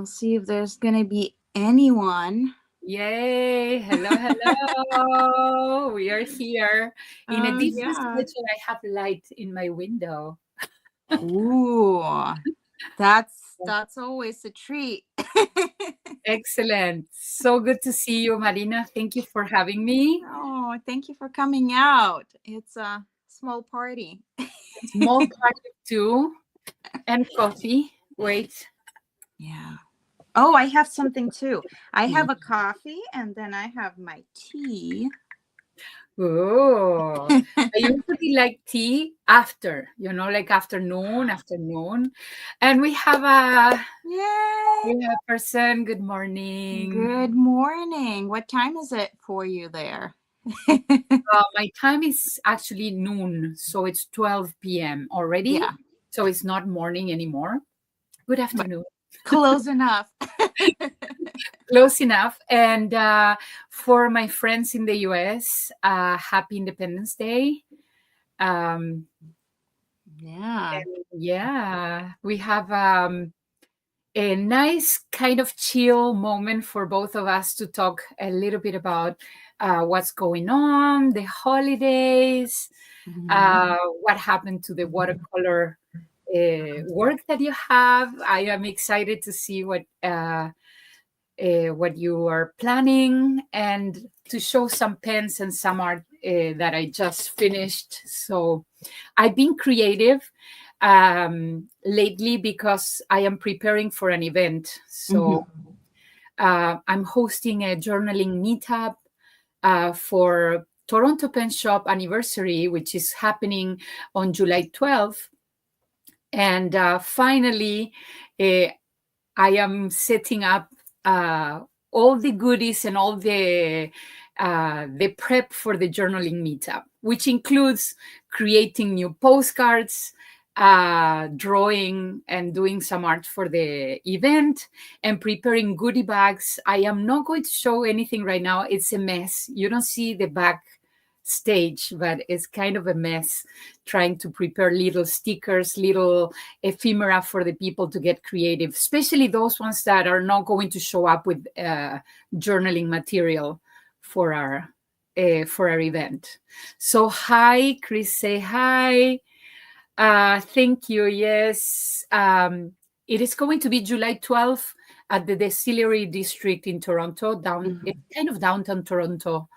see if there's gonna be anyone. Yay! Hello, hello. We are here in a Oh different yeah. schedule. I have light in my window. Ooh, that's always a treat. Excellent. So good to see you, Marina. Thank you for having me. Oh, thank you for coming out. It's a small party. Small party too, and coffee. Wait. Yeah. Oh, I have something too. I have a coffee and then I have my tea. Oh, I usually like tea after, like afternoon. And Yay! we have a person. Good morning. Good morning. What time is it for you there? My time is actually noon, so it's 12 p.m. already. Yeah, So it's not morning anymore. Good but afternoon. close enough. Close enough. And for my friends in the US, happy Independence Day. Um, Yeah. yeah, we have a nice kind of chill moment for both of us to talk a little bit about what's going on, the holidays, Mhm. what happened to the watercolor work that you have. I am excited to see what you are planning and to show some pens and some art that I just finished. So I've been creative lately because I am preparing for an event. So Mhm. I'm hosting a journaling meetup for Toronto Pen Shop anniversary, which is happening on July 12th. And finally, uh, I am setting up all the goodies and all the prep for the journaling meetup, which includes creating new postcards, drawing and doing some art for the event, and preparing goodie bags. I am not going to show anything right now. It's a mess. You don't see the back stage, but it's kind of a mess trying to prepare little stickers, little ephemera for the people to get creative, especially those ones that are not going to show up with journaling material for our event. So hi, Chris, say hi. Thank you. Yes, it is going to be July 12th at the Distillery District in Toronto. It's Mhm. kind of downtown Toronto.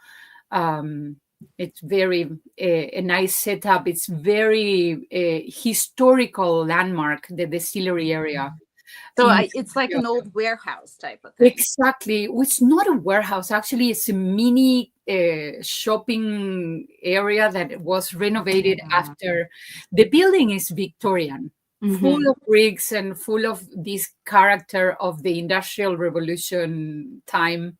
Um, it's very a nice setup. It's very historical landmark, the distillery area. So In it's like an old warehouse type of thing. Exactly, it's not a warehouse. Actually, it's a mini shopping area that was renovated Yeah. after. The building is Victorian, full Mhm. of bricks and full of this character of the Industrial Revolution time.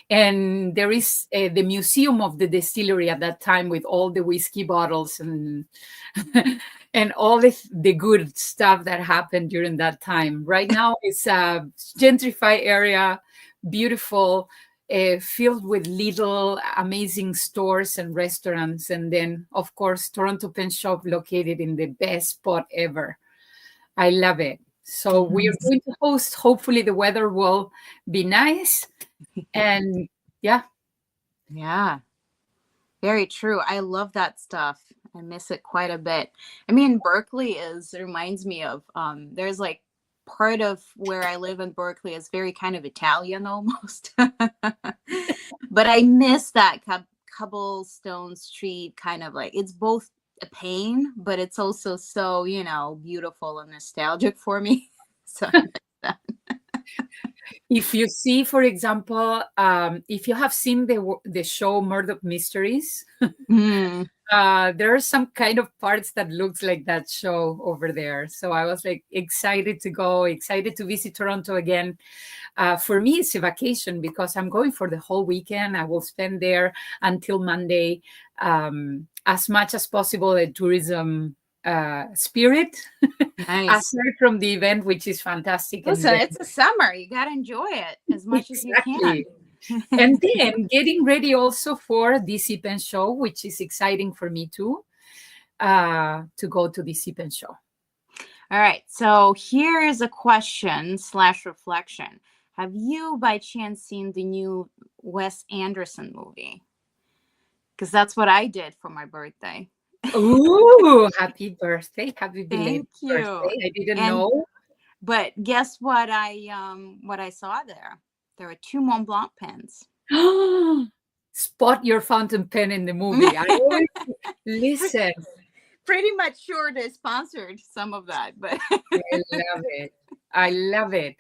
And there is the museum of the distillery at that time with all the whiskey bottles and and all the good stuff that happened during that time. Right now it's a gentrified area, beautiful, filled with little amazing stores and restaurants, and then of course Toronto Pen Shop located in the best spot ever. I love it. So we are Mhm. going to host. Hopefully the weather will be nice, and yeah. Yeah. Very true. I love that stuff. I miss it quite a bit. I mean, Berkeley is reminds me of there's like part of where I live in Berkeley is very kind of Italian almost. But I miss that cobblestone street kind of like it's both a pain, but it's also so, beautiful and nostalgic for me. So I miss that. If you see, for example, if you have seen the show Murdoch Mysteries, Mm. there are some kind of parts that looks like that show over there. So I was like excited to go, excited to visit Toronto again. For me, it's a vacation because I'm going for the whole weekend. I will spend there until Monday, as much as possible a tourism spirit Nice. aside from the event, which is fantastic. And Listen, then it's a summer. You got to enjoy it as much as you can. exactly. And then getting ready also for the DC Pen show, which is exciting for me too, to go to the DC Pen show. All right. So here is a question slash reflection. Have you by chance seen the new Wes Anderson movie? Because that's what I did for my birthday. Ooh, happy birthday. Happy belated Thank you. birthday. I didn't And know. but guess what I saw there? There were two Mont Blanc pens. Spot your fountain pen in the movie. I always listen. Pretty much sure they sponsored some of that, but I love it. I love it.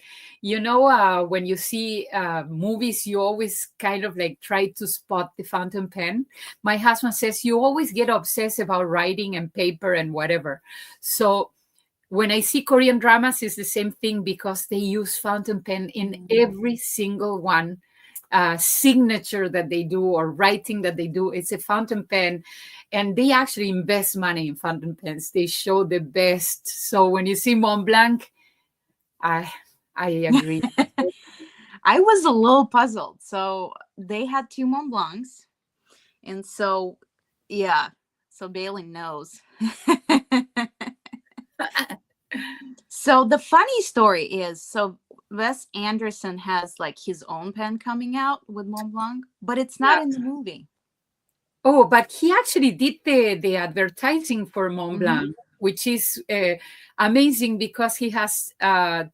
When you see movies, you always kind of like try to spot the fountain pen. My husband says you always get obsessed about writing and paper and whatever. So when I see Korean dramas, it's the same thing because they use fountain pen in every single one signature that they do or writing that they do. It's a fountain pen, and they actually invest money in fountain pens. They show the best. So when you see Mont Blanc, I I agree. I was a little puzzled. So they had two Mont Blancs, and so yeah, so Bailey knows. So the funny story is, so Wes Anderson has like his own pen coming out with Mont Blanc, but it's not Yeah. in the movie. Oh, but he actually did the advertising for Mont Hmm. Blanc, which is amazing because he has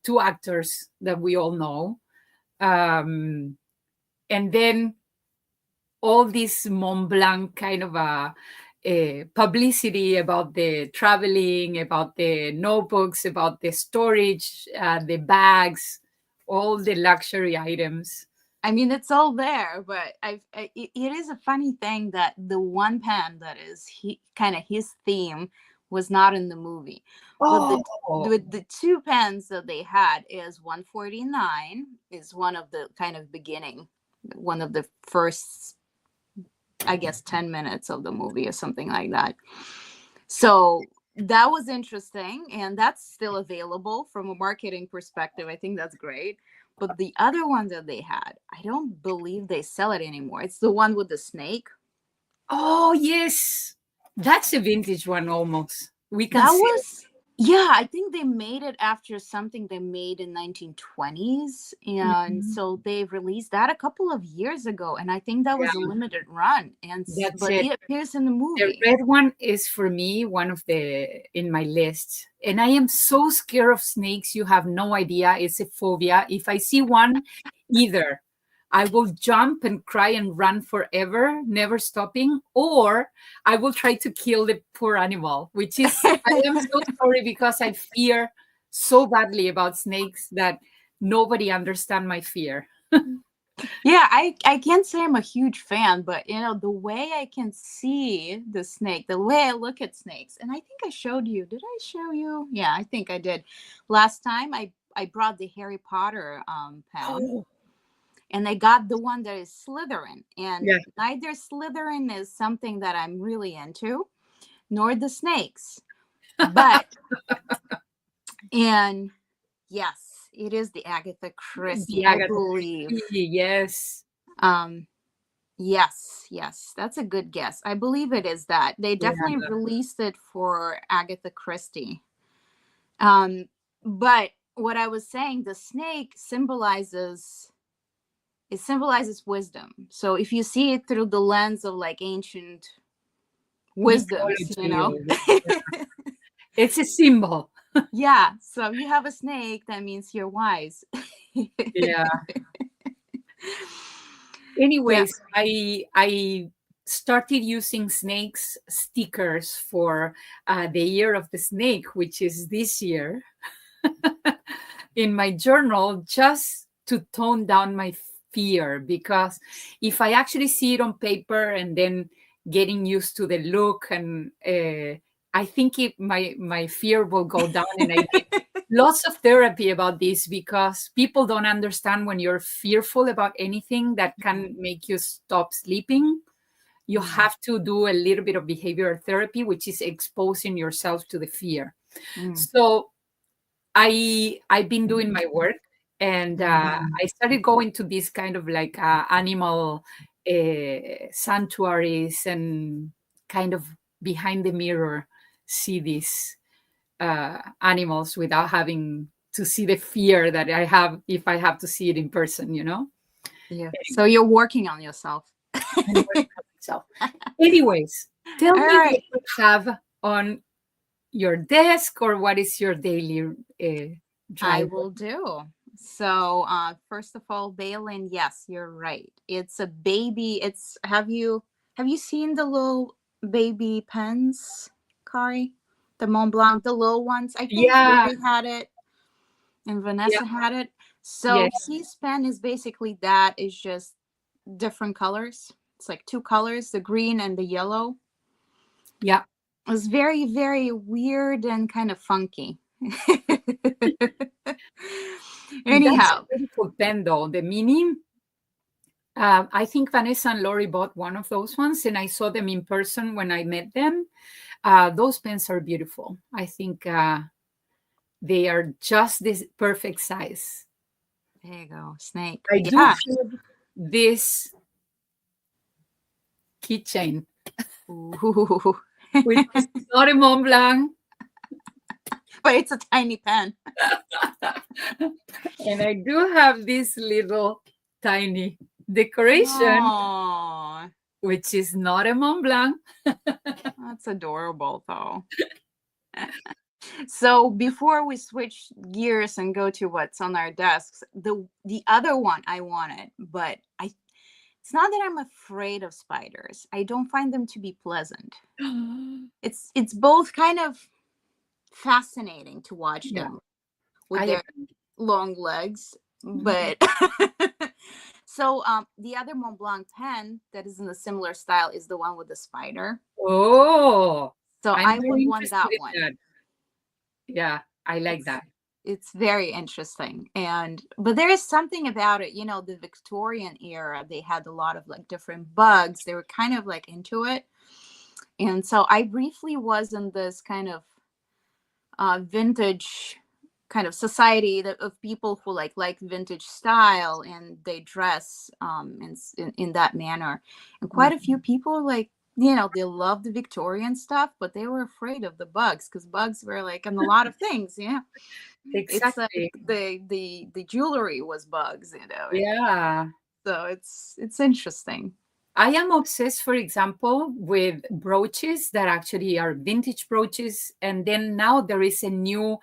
two actors that we all know. And then all this Mont Blanc kind of a publicity about the traveling, about the notebooks, about the storage, the bags, all the luxury items. I mean, it's all there, but it is a funny thing that the one pen that is kind of his theme was not in the movie, but Oh, the two pens that they had is 149 is one of the kind of beginning, one of the first, I guess, 10 minutes of the movie or something like that. So that was interesting, and that's still available from a marketing perspective. I think that's great. But the other one that they had, I don't believe they sell it anymore. It's the one with the snake. oh yes, that's a vintage one almost. We can That see it. was, yeah, I think they made it after something they made in 1920s, and Mhm. so they released that a couple of years ago, and I think that was a Yeah, limited run, and that's but it. it appears in the The movie. red one is for me one of the in my list. And I am so scared of snakes, you have no idea. It's a phobia. If I see one, either I will jump and cry and run forever, never stopping, or I will try to kill the poor animal, which is I am so sorry because I fear so badly about snakes that nobody understand my fear. Yeah, I can't say I'm a huge fan, but the way I can see the snake, the way I look at snakes, and I think I showed you. Did I show you? Yeah, I think I did. Last time I brought the Harry Potter pen, Oh, and I got the one that is Slytherin, and yeah. neither Slytherin is something that I'm really into, nor the snakes. But and yes, it is the Agatha Christie, The I Agatha believe. Christie, yes. Um Yes, yes, that's a good guess. I believe it is that. They Yeah. definitely released it for Agatha Christie. Um, but what I was saying, the snake symbolizes wisdom. So if you see it through the lens of like ancient wisdoms, Mythology. It's a symbol. yeah. So you have a snake, that means you're wise. Yeah. Yeah. Anyways, I started using snakes stickers for the year of the snake, which is this year, in my journal just to tone down my fear. Because if I actually see it on paper and then getting used to the look, and I think my fear will go down. And I did lots of therapy about this because people don't understand when you're fearful about anything that can make you stop sleeping. You Mm, have to do a little bit of behavioral therapy, which is exposing yourself to the fear. mm, So I've been doing my work, and mm. I started going to these kind of like animal sanctuaries and kind of behind the mirror see this. animals without having to see the fear that I have if I have to see it in person, you know? Yeah. So you're working on yourself. I'm working on myself. Anyways, tell All me what right. you have on your desk or what is your daily I drive. will do. So, first of all, Balin, yes, you're right. It's a baby. It's have you seen the little baby pens, Kari? The Mont Blanc, the little ones. I think Yeah, Lily had it and yeah, Vanessa had it. So yes, his pen is basically that. It's just different colors. It's like two colors, the green and the yellow. yeah. It's very, very weird and kind of funky. That's a Anyhow, beautiful pen, though. The mini. I think Vanessa and Lori bought one of those ones, and I saw them in person when I met them. Those pens are beautiful. I think they are just this perfect size. there you go, snake. I do Yeah. have this keychain, Ooh. which is not a Mont Blanc, But it's a tiny pen. and I do have this little tiny decoration, Oh, which is not a Mont Blanc. that's adorable, though. So before we switch gears and go to what's on our desks, the other one I wanted, but it's not that I'm afraid of spiders. I don't find them to be pleasant. It's both kind of fascinating to watch Yeah, them with I their agree. long legs, Mhm. but so the other Mont Blanc pen that is in a similar style is the one with the spider. Oh, So I'm I very would want interested that in one. that. Yeah, I like It's that. it's very interesting, and but there is something about it, the Victorian era, they had a lot of like different bugs. They were kind of like into it. And so I briefly was in this kind of vintage kind of society of people who like vintage style, and they dress in that manner. And quite a few Mhm. people like they love the Victorian stuff, but they were afraid of the bugs because bugs were like in a lot of things. It's like Exactly. the jewelry was bugs. Yeah. So it's interesting. I am obsessed, for example, with brooches that actually are vintage brooches. And then now there is a new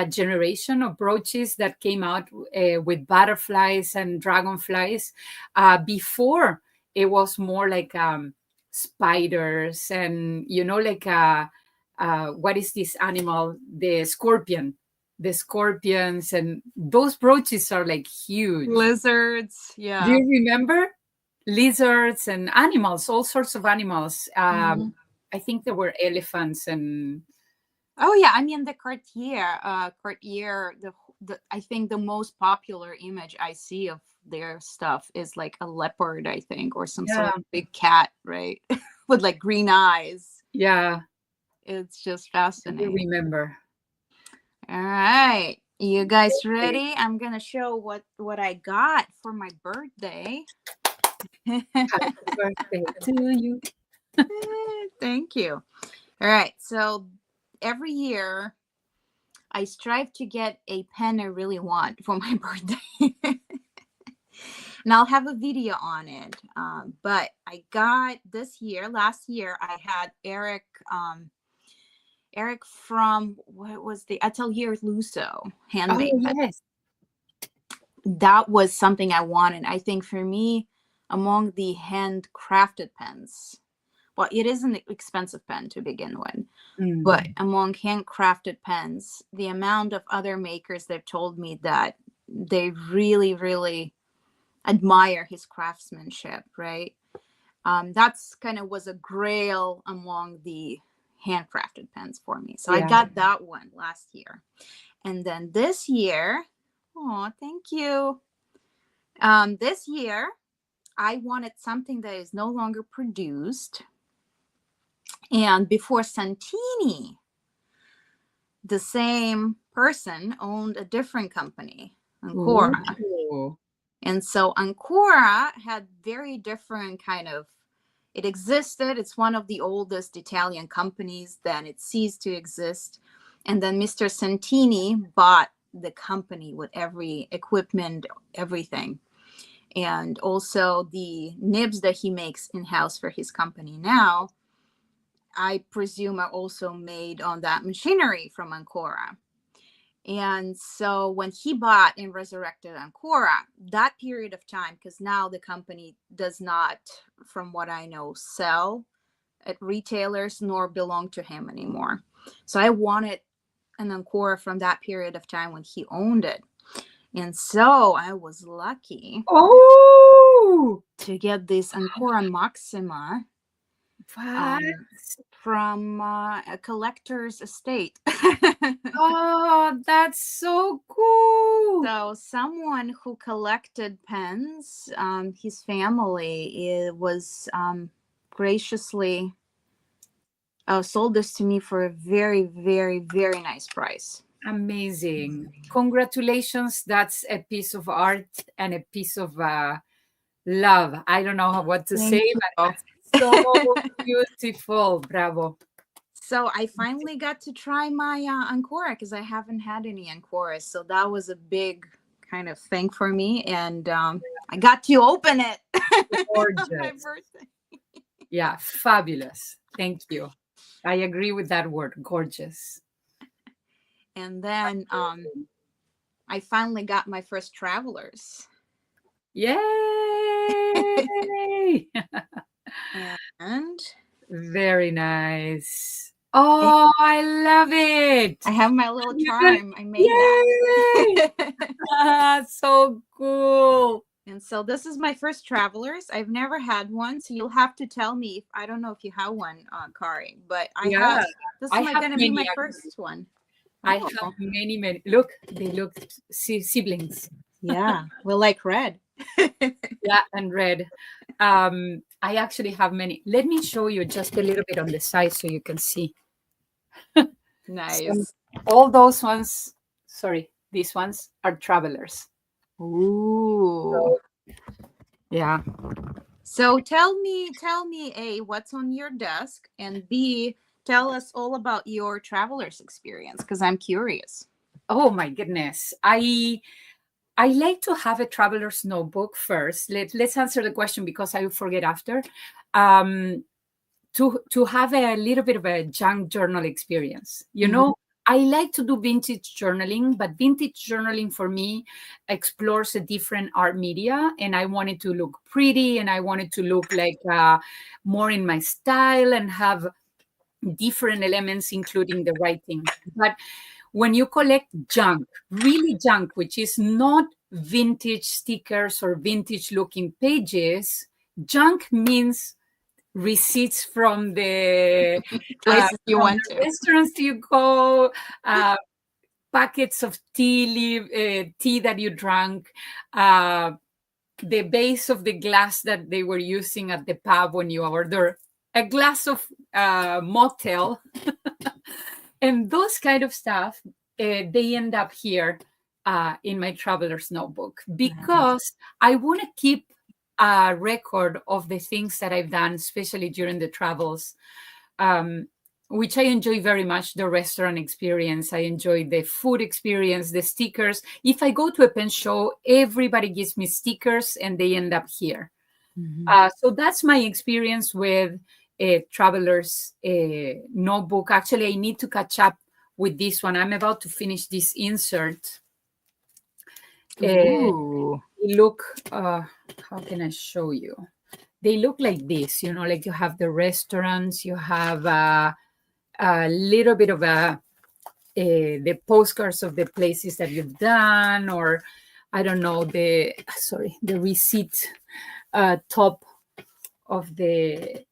generation of brooches that came out with butterflies and dragonflies. Before, it was more like spiders and, like what is this animal? The scorpion. The scorpions. And those brooches are like huge. Lizards, Do yeah. you remember? Lizards and animals, all sorts of animals. Mhm. I think there were elephants and Oh yeah, I mean the Cartier, the I think the most popular image I see of their stuff is like a leopard, I think, or some sort yeah, of big cat, right? With like green eyes. yeah, It's just I do fascinating. remember. All right. You guys Okay. ready? I'm gonna show what I got for my birthday. Happy birthday to you. Thank you. All right. So every year I strive to get a pen I really want for my birthday. And I'll have a video on it. But I got this year, last year, I had Eric from what was the Atelier Lusso Oh handmade pen. yes, That was something I wanted. I think for me, among the handcrafted pens, well, it is an expensive pen to begin with, mm, but among handcrafted pens, the amount of other makers they've told me that they really, really admire his craftsmanship, right? That's kind of was a grail among the handcrafted pens for me. So I yeah. got that one last year. And then this year, oh, thank you. This year, I wanted something that is no longer produced. And before Santini, the same person owned a different company, Ancora. Ooh, And so Ancora had very different kind of it existed. It's one of the oldest Italian companies, then it ceased to exist. And then Mr. Santini bought the company with every equipment, everything. And also the nibs that he makes in house for his company now, I presume are also made on that machinery from Ancora. And so when he bought and resurrected Ancora, that period of time, because now the company does not, from what I know, sell at retailers nor belong to him anymore. So I wanted an Ancora from that period of time when he owned it. And so I was lucky Oh, to get this Ancora Maxima what? um, from a collector's estate. Oh, that's so cool. So someone who collected pens, his family, it was graciously sold this to me for a very, very, very nice price. Amazing. Congratulations. That's a piece of art and a piece of love. I don't know what to Thank say, you. but that's so beautiful. Bravo. So I finally got to try my Ancora because I haven't had any Ancoras. So that was a big kind of thing for me. And I got to open it on my Gorgeous. birthday. Yeah, fabulous. Thank you. I agree with that word, gorgeous. And then I finally got my first travelers. Yay! And Very nice. Oh, I love it. I have my little You got- charm. I made Yay! that. Ah, so cool. And so this is my first travelers. I've never had one, so you'll have to tell me if I don't know if you have one, Kari, but I Yeah, have. This is I have gonna be many my actually. first one. I have Oh, many, many. Look, they look siblings. yeah. Well, like red. Yeah, and red. I actually have many. Let me show you just a little bit on the side so you can see. Some, Nice. all those ones, sorry, these ones are travelers. Ooh. Yeah. So tell me, A, what's on your desk, and B, tell us all about your traveler's experience because I'm curious. Oh my goodness. I like to have a traveler's notebook first. Let's answer the question because I will forget after. Um, to have a little bit of a junk journal experience. You Mhm. know, I like to do vintage journaling, but vintage journaling for me explores a different art media, and I want it to look pretty, and I want it to look like more in my style and have different elements, including the writing. But when you collect junk, really junk, which is not vintage stickers or vintage looking pages, junk means receipts Places you from went the to. restaurants you go, uh, packets of tea that you drank, uh, the base of the glass that they were using at the pub when you order a glass of motel, and those kind of stuff. They end up here in my traveler's notebook Nice. because I want to keep a record of the things that I've done, especially during the travels, um, which I enjoy very much. The restaurant experience, I enjoy the food experience, the stickers. If I go to a pen show, everybody gives me stickers and they end up here. Mhm. So that's my experience with a traveler's notebook. Actually, I need to catch up with this one. I'm about to finish this insert. Uh, Ooh. look, how can I show you? They look like this, you know, like you have the restaurants, you have a little bit of the postcards of the places that you've done, or I don't know, the receipt top of the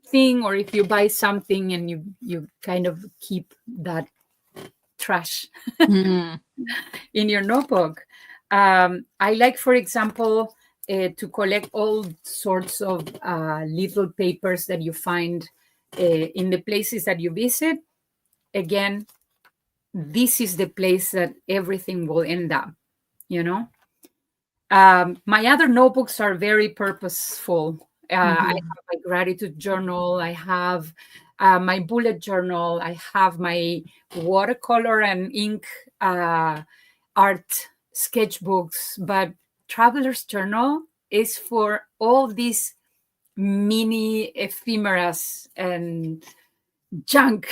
thing, or if you buy something and you kind of keep that trash Mhm. in your notebook. I like, for example, to collect all sorts of little papers that you find in the places that you visit. Again, this is the place that everything will end up, you know. My other notebooks are very purposeful. I Mhm. have my gratitude journal. I have my bullet journal. I have my watercolor and ink art sketchbooks. But traveler's journal is for all these mini ephemeras and junk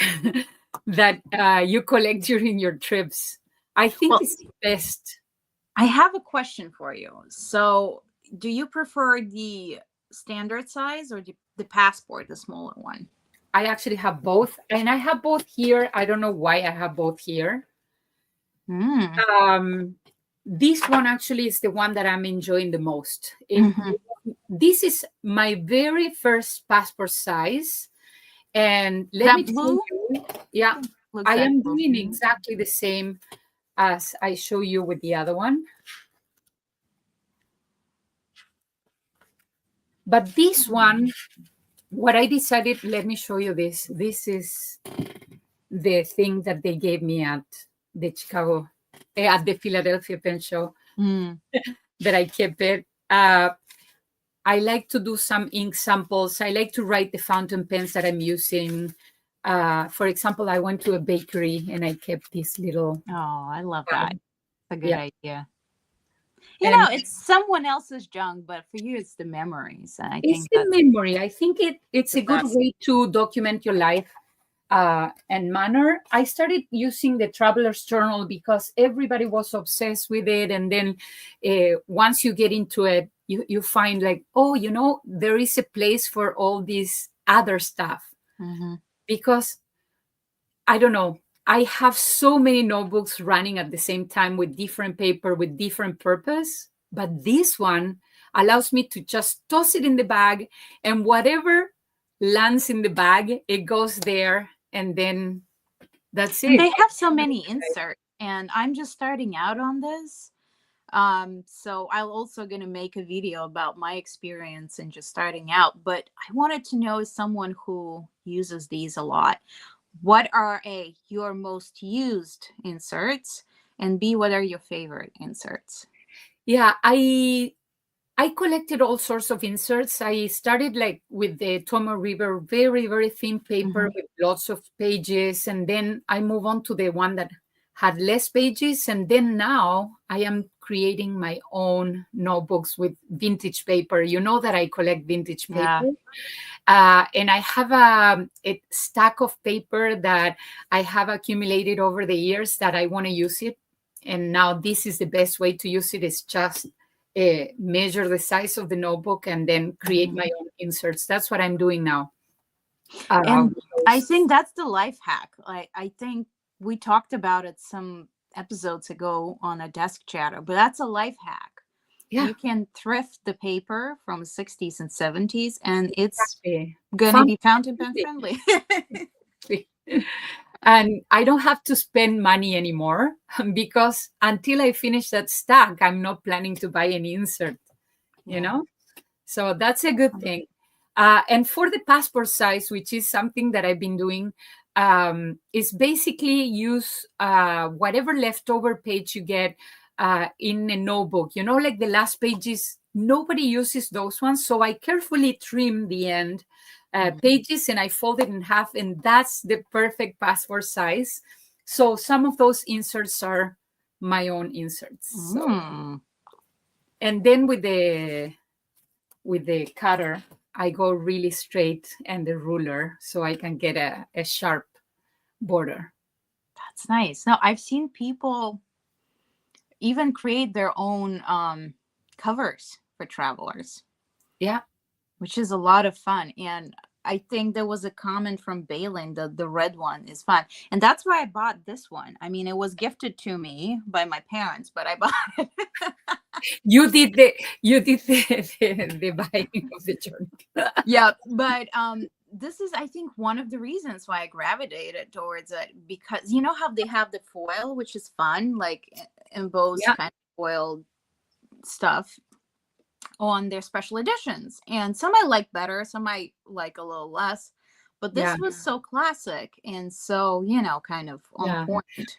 that you collect during your trips. I think Well, it's the best. I have a question for you. So, do you prefer the standard size or the passport, the smaller one? I actually have both, and I have both here. I don't know why I have both here. Mm. Um, this one actually is the one that I'm enjoying the most. Hmm. This is my very first passport size, and let That me tell blue you, yeah, looks I am excellent. doing Mhm. exactly the same as I show you with the other one. But this one, what I decided, let me show you this. This is the thing that they gave me at the Chicago, at the Philadelphia Pen Show Mm. that I kept it. I like to do some ink samples. I like to write the fountain pens that I'm using. For example, I went to a bakery and I kept this little Oh, I love that. bag. It's a good Yeah. idea. And It's someone else's junk, but for you, it's the memories. And I it's think the memory. I think it's the a good best. way to document your life and manner. I started using the Traveler's Journal because everybody was obsessed with it. And then once you get into it, you find like, oh, there is a place for all this other stuff. Hmm. Because I don't know, I have so many notebooks running at the same time with different paper, with different purpose. But this one allows me to just toss it in the bag, and whatever lands in the bag, it goes there, and then that's And it. they have so many inserts, and I'm just starting out on this. So I'm also gonna make a video about my experience and just starting out. But I wanted to know, as someone who uses these a lot, what are your most used inserts, and B, what are your favorite inserts? Yeah, I collected all sorts of inserts. I started like with the Tomo River, very, very thin paper Hmm. with lots of pages. And then I move on to the one that had less pages. And then now I am creating my own notebooks with vintage paper. You know that I collect vintage Yeah. paper. And I have a stack of paper that I have accumulated over the years that I want to use it. And now this is the best way to use it, is just measure the size of the notebook and then create Mhm. my own inserts. That's what I'm doing now. And With I those. think that's the life hack. Like, I think we talked about it some episodes ago on a desk chatter, but that's a life hack. Yeah, You can thrift the paper from 60s and 70s, and it's exactly. gonna Fun. be fountain pen friendly. And I don't have to spend money anymore because until I finish that stack, I'm not planning to buy any insert, you Yeah. know? So that's a good thing. And for the passport size, which is something that I've been doing, is basically use whatever leftover page you get in a notebook. Like the last pages, nobody uses those ones. So I carefully trim the end Mhm. pages and I fold it in half, and that's the perfect passport size. So some of those inserts are my own inserts. So, Mm. and then with the cutter, I go really straight and the ruler so I can get a sharp border. That's nice. Now, I've seen people even create their own covers for travelers, Yeah. which is a lot of fun. And I think there was a comment from Balin that the red one is fun. And that's why I bought this one. I mean, it was gifted to me by my parents, but I bought it. You did the buying of the journal. Yeah, but this is, I think, one of the reasons why I gravitated towards it, because you know how they have the foil, which is fun, like embossed Yeah. kind of foil stuff on their special editions. And some I like better, some I like a little less. But Yeah. this was so classic and so, kind of on Yeah. point.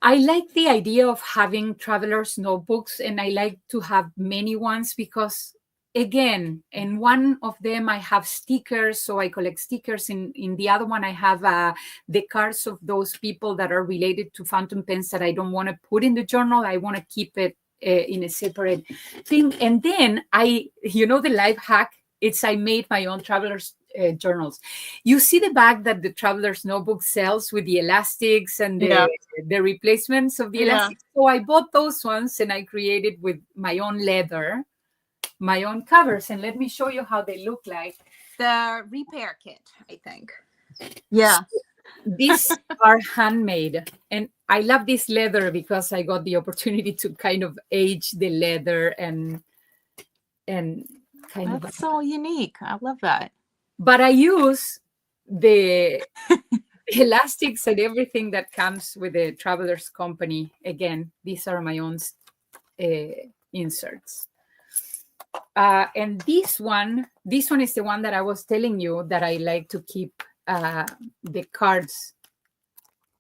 I like the idea of having traveler's notebooks, and I like to have many ones because again, in one of them I have stickers, so I collect stickers. In the other one I have the cards of those people that are related to fountain pens that I don't want to put in the journal. I want to keep it in a separate thing. And then the life hack, it's I made my own traveler's journals. You see the bag that the traveler's notebook sells with the elastics and Yeah. the replacements of the Yeah. elastics. So I bought those ones and I created with my own leather my own covers, and let me show you how they look like. The repair kit, I think. Yeah. These are handmade, and I love this leather because I got the opportunity to kind of age the leather and kind That's so unique. I love that. but I use the elastics and everything that comes with the Travelers Company. Again, these are my own inserts. And this one is the one that I was telling you that I like to keep the cards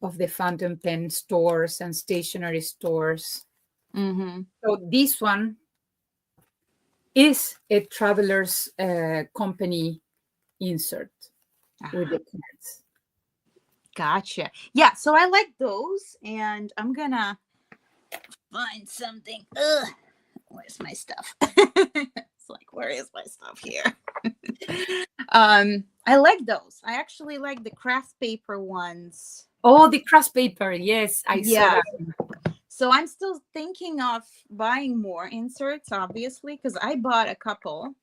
of the fountain pen stores and stationery stores. Mm-hmm. So this one is a Travelers Company insert with the cards. Gotcha. Yeah, so I like those, and I'm gonna find something. Ugh, where's my stuff? It's like, where is my stuff here? I like those. I actually like the craft paper ones. Oh, the craft paper. Yes, I saw that. So I'm still thinking of buying more inserts, obviously, because I bought a couple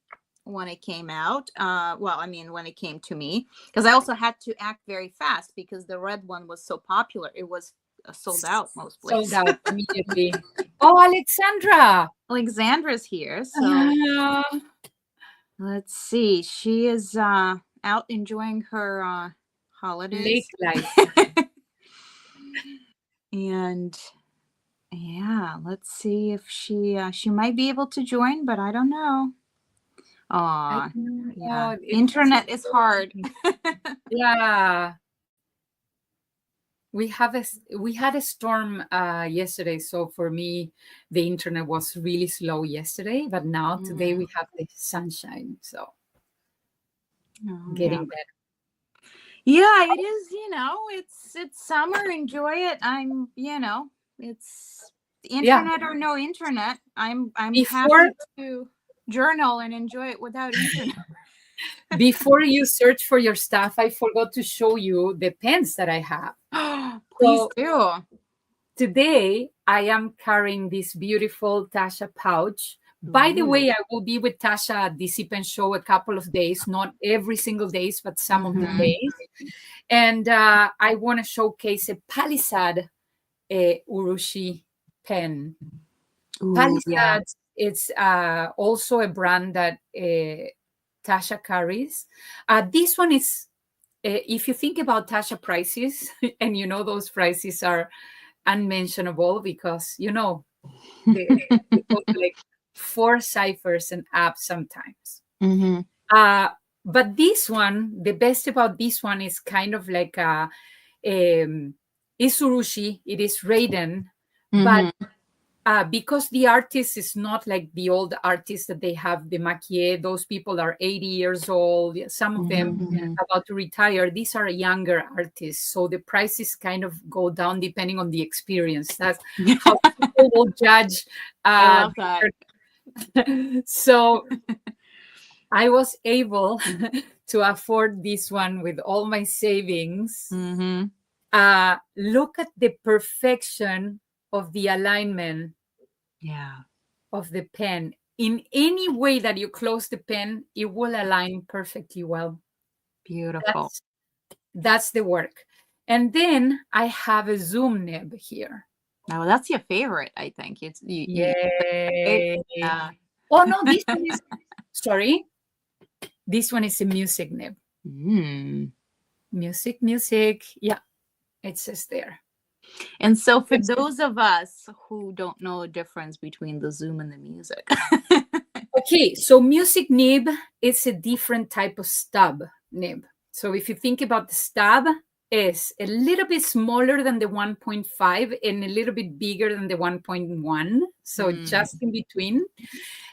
when it came out. When it came to me, because I also had to act very fast because the red one was so popular. It was sold out most places. Sold out immediately. Oh, Alexandra. Alexandra's here. So let's see. She is out enjoying her holidays. Lake life. And yeah, let's see if she might be able to join, but I don't know. Oh, yeah. Internet is hard. Yeah. We had a storm yesterday, so for me the internet was really slow yesterday, but now today we have the sunshine, so getting better. Yeah, it is, it's summer, enjoy it. It's internet or no internet. I'm happy to journal and enjoy it without internet. Before you search for your stuff, I forgot to show you the pens that I have. Please do. Today, I am carrying this beautiful Tasha pouch. By the way, I will be with Tasha at the Sip and Show a couple of days, not every single days, but some of the days. And I want to showcase a Palisade Urushi pen. Palisade, it's also a brand that Tasha carries. This one is, if you think about Tasha prices, and those prices are unmentionable because, they like 4 ciphers and up sometimes. But this one, the best about this one is kind of like is Urushi, it is Raiden, but because the artist is not like the old artists that they have, the maquille, those people are 80 years old, some of them about to retire. These are younger artists, so the prices kind of go down depending on the experience. That's how people will judge. I love that. So I was able to afford this one with all my savings. Look at the perfection of the alignment of the pen. In any way that you close the pen, it will align perfectly well. Beautiful. That's the work. And then I have a zoom nib here. No, that's your favorite, I think. It's yeah. Oh no, this one is sorry. This one is a music nib. Music. Yeah, it says there. And so for those of us who don't know the difference between the zoom and the music. Okay, so music nib is a different type of stub nib. So if you think about the stub, is a little bit smaller than the 1.5 and a little bit bigger than the 1.1. So just in between.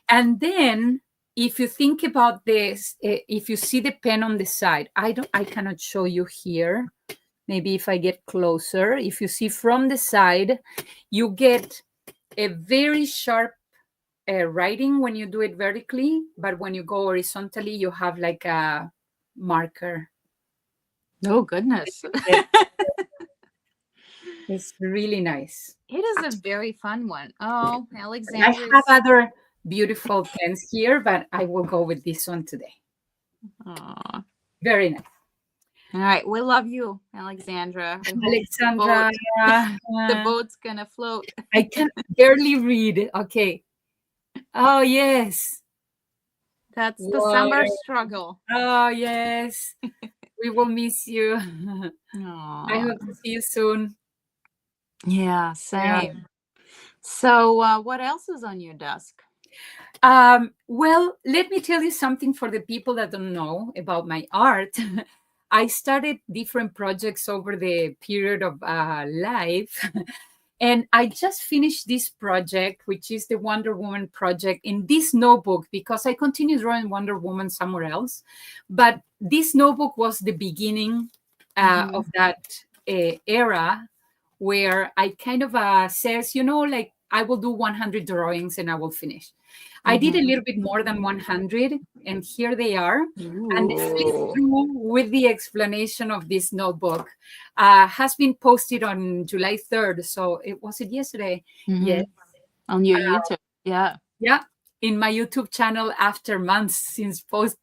And then if you think about this, if you see the pen on the side, I cannot show you here. Maybe if I get closer, if you see from the side, you get a very sharp writing when you do it vertically, but when you go horizontally, you have like a marker. Oh, goodness. It's really nice. It is a very fun one. Oh, I have Alexandra's. other beautiful pens here, but I will go with this one today. Aw. Very nice. All right, we love you, Alexandra. I hope Alexandra, the boat's gonna float. I can barely read. Okay. Oh, yes. That's the summer Water. struggle. Oh, yes. We will miss you. I Aw. hope to see you soon. Yeah, Yeah. same. So, what else is on your desk? Well, let me tell you something for the people that don't know about my art. I started different projects over the period of life. And I just finished this project, which is the Wonder Woman project in this notebook, because I continue drawing Wonder Woman somewhere else. But this notebook was the beginning of that era where I kind of says, like I will do 100 drawings and I will finish. I did a little bit more than 100, and here they are. And the flip Ooh. through with the explanation of this notebook has been posted on July 3rd. So it was it yesterday? Yes. On your YouTube. Yeah. Yeah. In my YouTube channel after months since since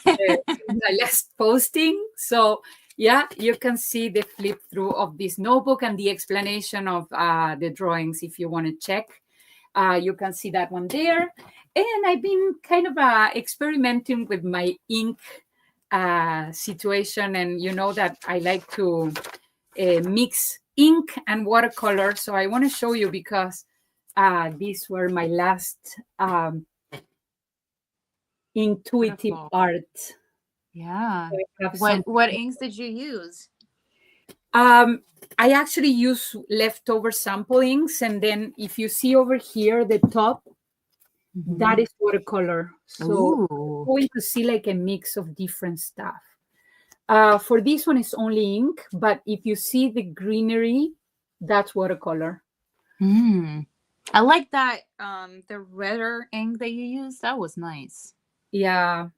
my last posting. So yeah, you can see the flip through of this notebook and the explanation of the drawings if you want to check. You can see that one there. And I've been kind of experimenting with my ink situation. And you know that I like to mix ink and watercolor. So I want to show you because these were my last intuitive Beautiful. art. Yeah. I have What inks did you use? I actually use leftover sample inks, and then if you see over here the top, that is watercolor. So Ooh. you're going to see like a mix of different stuff. For this one, it's only ink, but if you see the greenery, that's watercolor. I like that the redder ink that you used. That was nice. Yeah.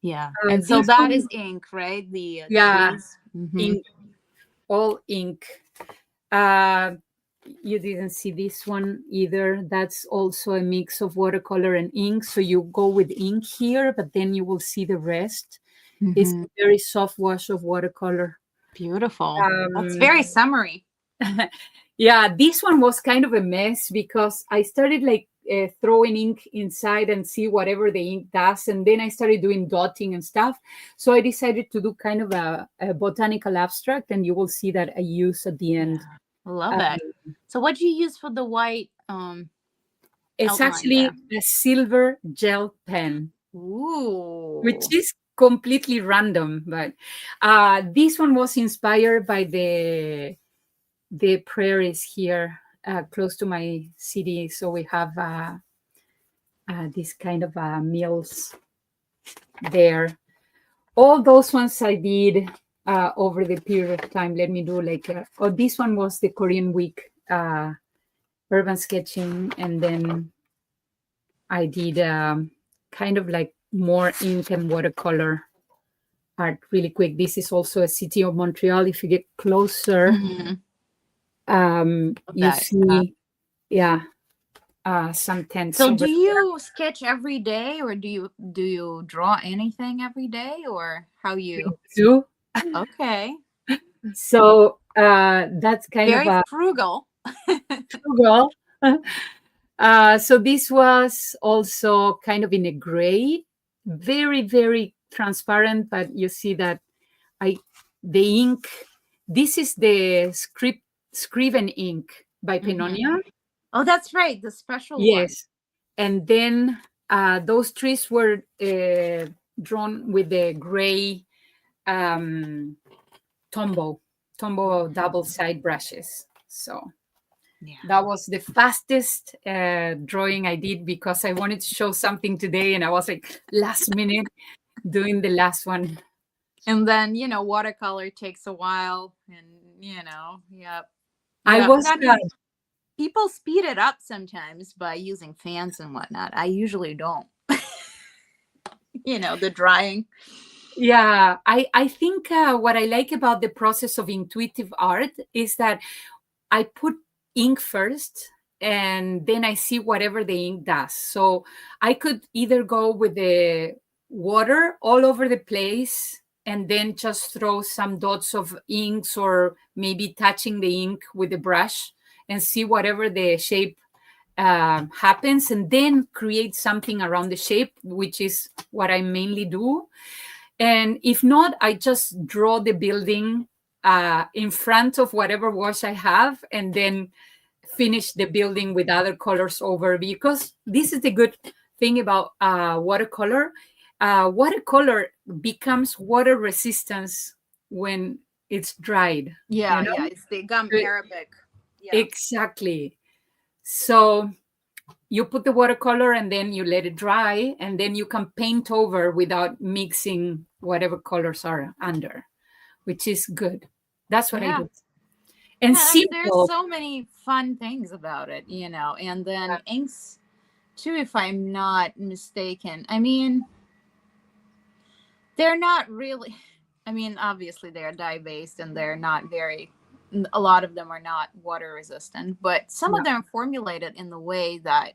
Yeah. And so This that one, is ink, right? The yeah, base. ink, all ink. Uh, you didn't see this one either. That's also a mix of watercolor and ink. So you go with ink here, but then you will see the rest. It's a very soft wash of watercolor. Beautiful. That's very summery. Yeah, this one was kind of a mess because I started like throwing ink inside and see whatever the ink does. And then I started doing dotting and stuff. So I decided to do kind of a botanical abstract, and you will see that I use at the end. I love it. So what do you use for the white It's outline actually there? a silver gel pen, which Ooh. is completely random. But this one was inspired by the prairies here close to my city. So we have this kind of mills there. All those ones I did over the period of time. Let me do like, this one was the Korean week urban sketching. And then I did kind of like more ink and watercolor art really quick. This is also a city of Montreal. If you get closer, you That. see, yeah, some tents. So over do there. you sketch every day, or do you draw anything every day, or how you? Too. Okay. So that's kind of Very a frugal. frugal. So this was also kind of in a gray, very, very transparent, but you see that I the ink, this is the Scriven ink by Penonia. Oh, that's right, the special one. Yes. And then those trees were drawn with the gray Tombow double side brushes. So Yeah. That was the fastest drawing I did because I wanted to show something today, and I was like last minute doing the last one. And then, watercolor takes a while and, yep. I Yeah. was I mean, people speed it up sometimes by using fans and whatnot. I usually don't. The drying. Yeah, I think what I like about the process of intuitive art is that I put ink first and then I see whatever the ink does. So I could either go with the water all over the place and then just throw some dots of inks or maybe touching the ink with the brush and see whatever the shape happens and then create something around the shape, which is what I mainly do. And if not, I just draw the building in front of whatever wash I have and then finish the building with other colors over, because this is the good thing about watercolor. Watercolor becomes water resistance when it's dried, Yeah, you yeah. know? It's the gum E- arabic. Yeah. Exactly. So you put the watercolor and then you let it dry and then you can paint over without mixing whatever colors are under, which is good. That's what I Yeah. do. And Yeah, there's simple. so many fun things about it, and then inks too, if I'm not mistaken. I mean, they're not really, I mean, obviously they're dye based and they're not very, a lot of them are not water resistant, but some of Yeah. them are formulated in the way that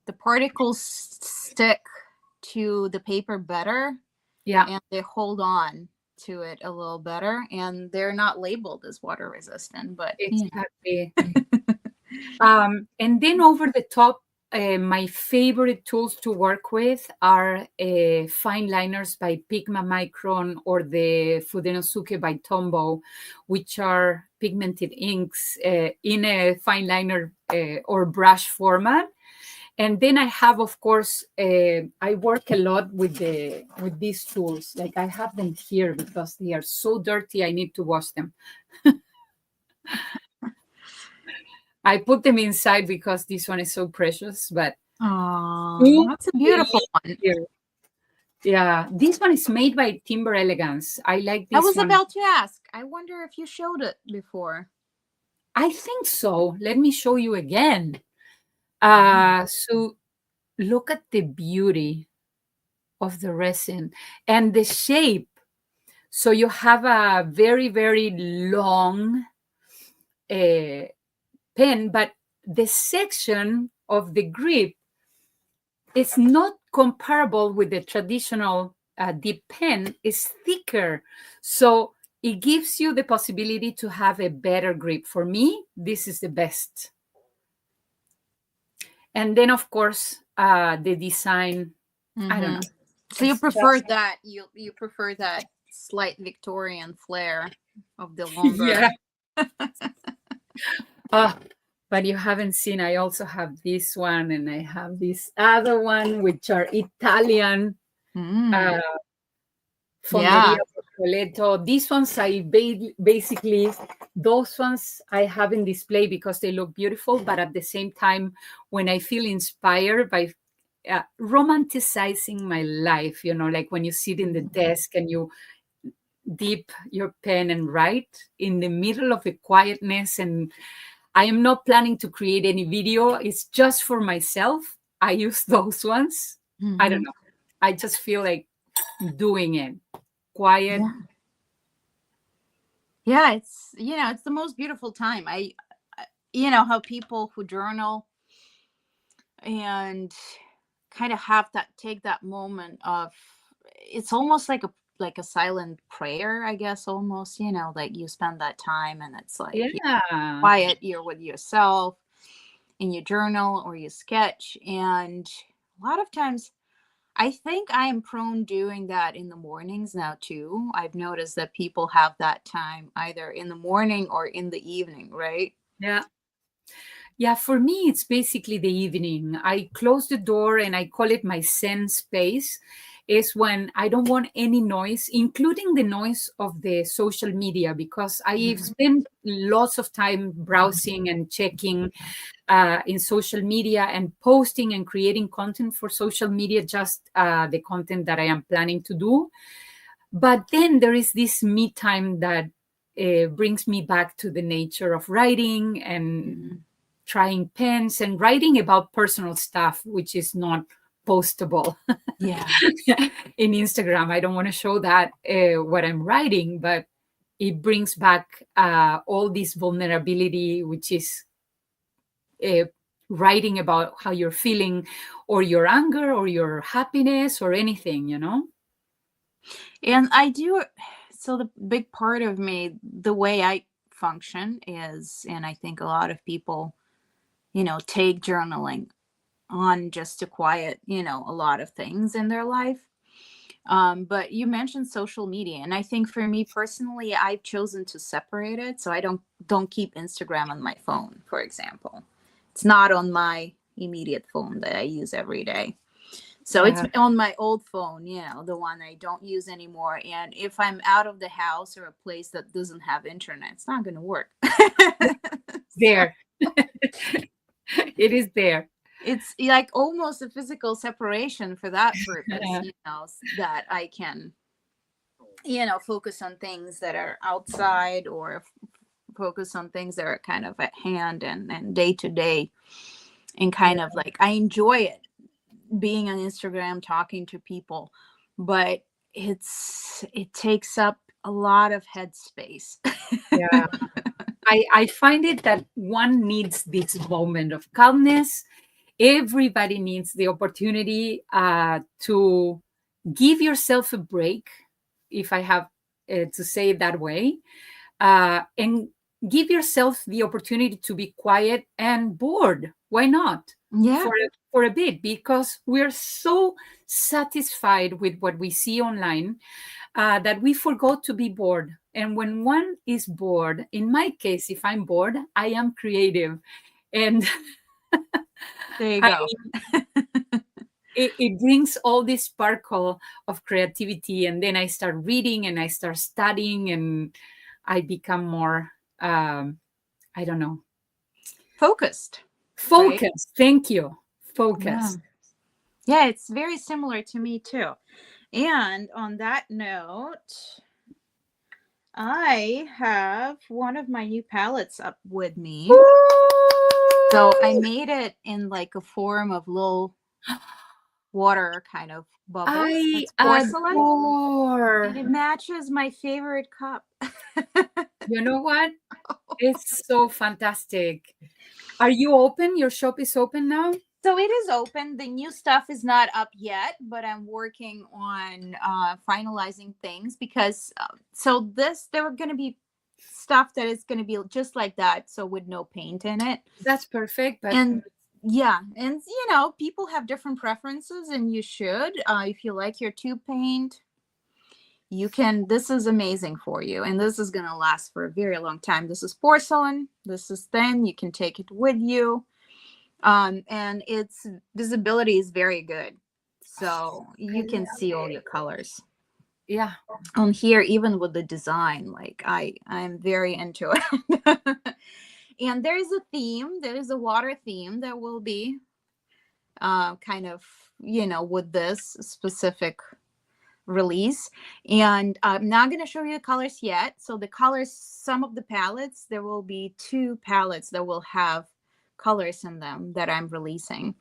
the particles stick to the paper better Yeah, and they hold on to it a little better, and they're not labeled as water resistant, but exactly. And then over the top, my favorite tools to work with are fine liners by Pigma Micron or the Fudenosuke by Tombow, which are pigmented inks in a fine liner or brush format. And then I have, of course, I work a lot with these tools. Like I have them here because they are so dirty. I need to wash them. I put them inside because this one is so precious. But oh, two that's a they beautiful live one. here. Yeah, this one is made by Timber Elegance. I like I this was one. about to ask. I wonder if you showed it before. I think so. Let me show you again. Mhm. So look at the beauty of the resin and the shape. So you have a very, very long uh, pen, but the section of the grip is not comparable with the traditional dip pen. It's thicker. So it gives you the possibility to have a better grip. For me, this is the best. And then, of course, the design, I don't Mm-hmm. know. So you It's prefer just, that you prefer that slight Victorian flair of the longer. yeah. Oh, but you haven't seen, I also have this one and I have this other one, which are Italian Mm. uh, Yeah. Fonderia Portoletto. These ones basically, those ones I have in display because they look beautiful, but at the same time, when I feel inspired by romanticizing my life, like when you sit in the desk and you dip your pen and write in the middle of the quietness, and I am not planning to create any video. It's just for myself. I use those ones. I don't Mm-hmm. know. I just feel like doing it. Quiet. Yeah. Yeah, it's the most beautiful time. How people who journal and kind of have that take that moment of, it's almost like a silent prayer, I guess, almost, like you spend that time and it's like you're Yeah. quiet, you're with yourself and you journal or you sketch. And a lot of times I think I am prone doing that in the mornings now too. I've noticed that people have that time either in the morning or in the evening, right? Yeah. Yeah. For me, it's basically the evening. I close the door and I call it my Zen space. is when I don't want any noise, including the noise of the social media, because I Mhm. spend lots of time browsing and checking in social media and posting and creating content for social media, just the content that I am planning to do. But then there is this me time that brings me back to the nature of writing and Mhm. trying pens and writing about personal stuff, which is not postable Yeah. in Instagram. I don't want to show that what I'm writing, but it brings back all this vulnerability, which is uh, writing about how you're feeling, or your anger, or your happiness, or anything, you know? And I do, so the big part of me, the way I function is, and I think a lot of people, take journaling on just to quiet, a lot of things in their life. But you mentioned social media, and I think for me personally, I've chosen to separate it. So I don't keep Instagram on my phone, for example. It's not on my immediate phone that I use every day. So it's Yeah, on my old phone, the one I don't use anymore. And if I'm out of the house or a place that doesn't have internet, it's not going to work. So there. It is there. it's like almost a physical separation for that purpose, that I can, focus on things that are outside, or focus on things that are kind of at hand and day to day. And kind of like, I enjoy it being on Instagram, talking to people, but it takes up a lot of headspace. Yeah. I find it that one needs this moment of calmness. Everybody needs the opportunity to give yourself a break, if I have to say it that way, and give yourself the opportunity to be quiet and bored. Why not? Yeah, For a bit, because we're so satisfied with what we see online that we forgot to be bored. And when one is bored, in my case, if I'm bored, I am creative. And there you I, go. it brings all this sparkle of creativity. And then I start reading and I start studying, and I become more, I don't know, Focused, right? focused. Thank you. Yeah. Focused. Yeah, it's very similar to me too. And on that note, I have one of my new palettes up with me. So I made it in like a form of little water kind of bubbles. I It's porcelain, and adore. it matches my favorite cup. You know what? It's so fantastic. Are you open? Your shop is open now? So it is open. The new stuff is not up yet, but I'm working on finalizing things, because so this there were going to be stuff that is going to be just like that, so with no paint in it. That's perfect. But And yeah, and people have different preferences, and you should, if you like your tube paint, you can, this is amazing for you, and this is going to last for a very long time. This is porcelain, this is thin, you can take it with you, and its visibility is very good, so I you can love see all it. your colors Yeah. on here, even with the design. Like, I'm very into it. And there is a theme, there is a water theme that will be kind of, with this specific release. And I'm not going to show you the colors yet. So the colors, some of the palettes, there will be 2 palettes that will have colors in them that I'm releasing.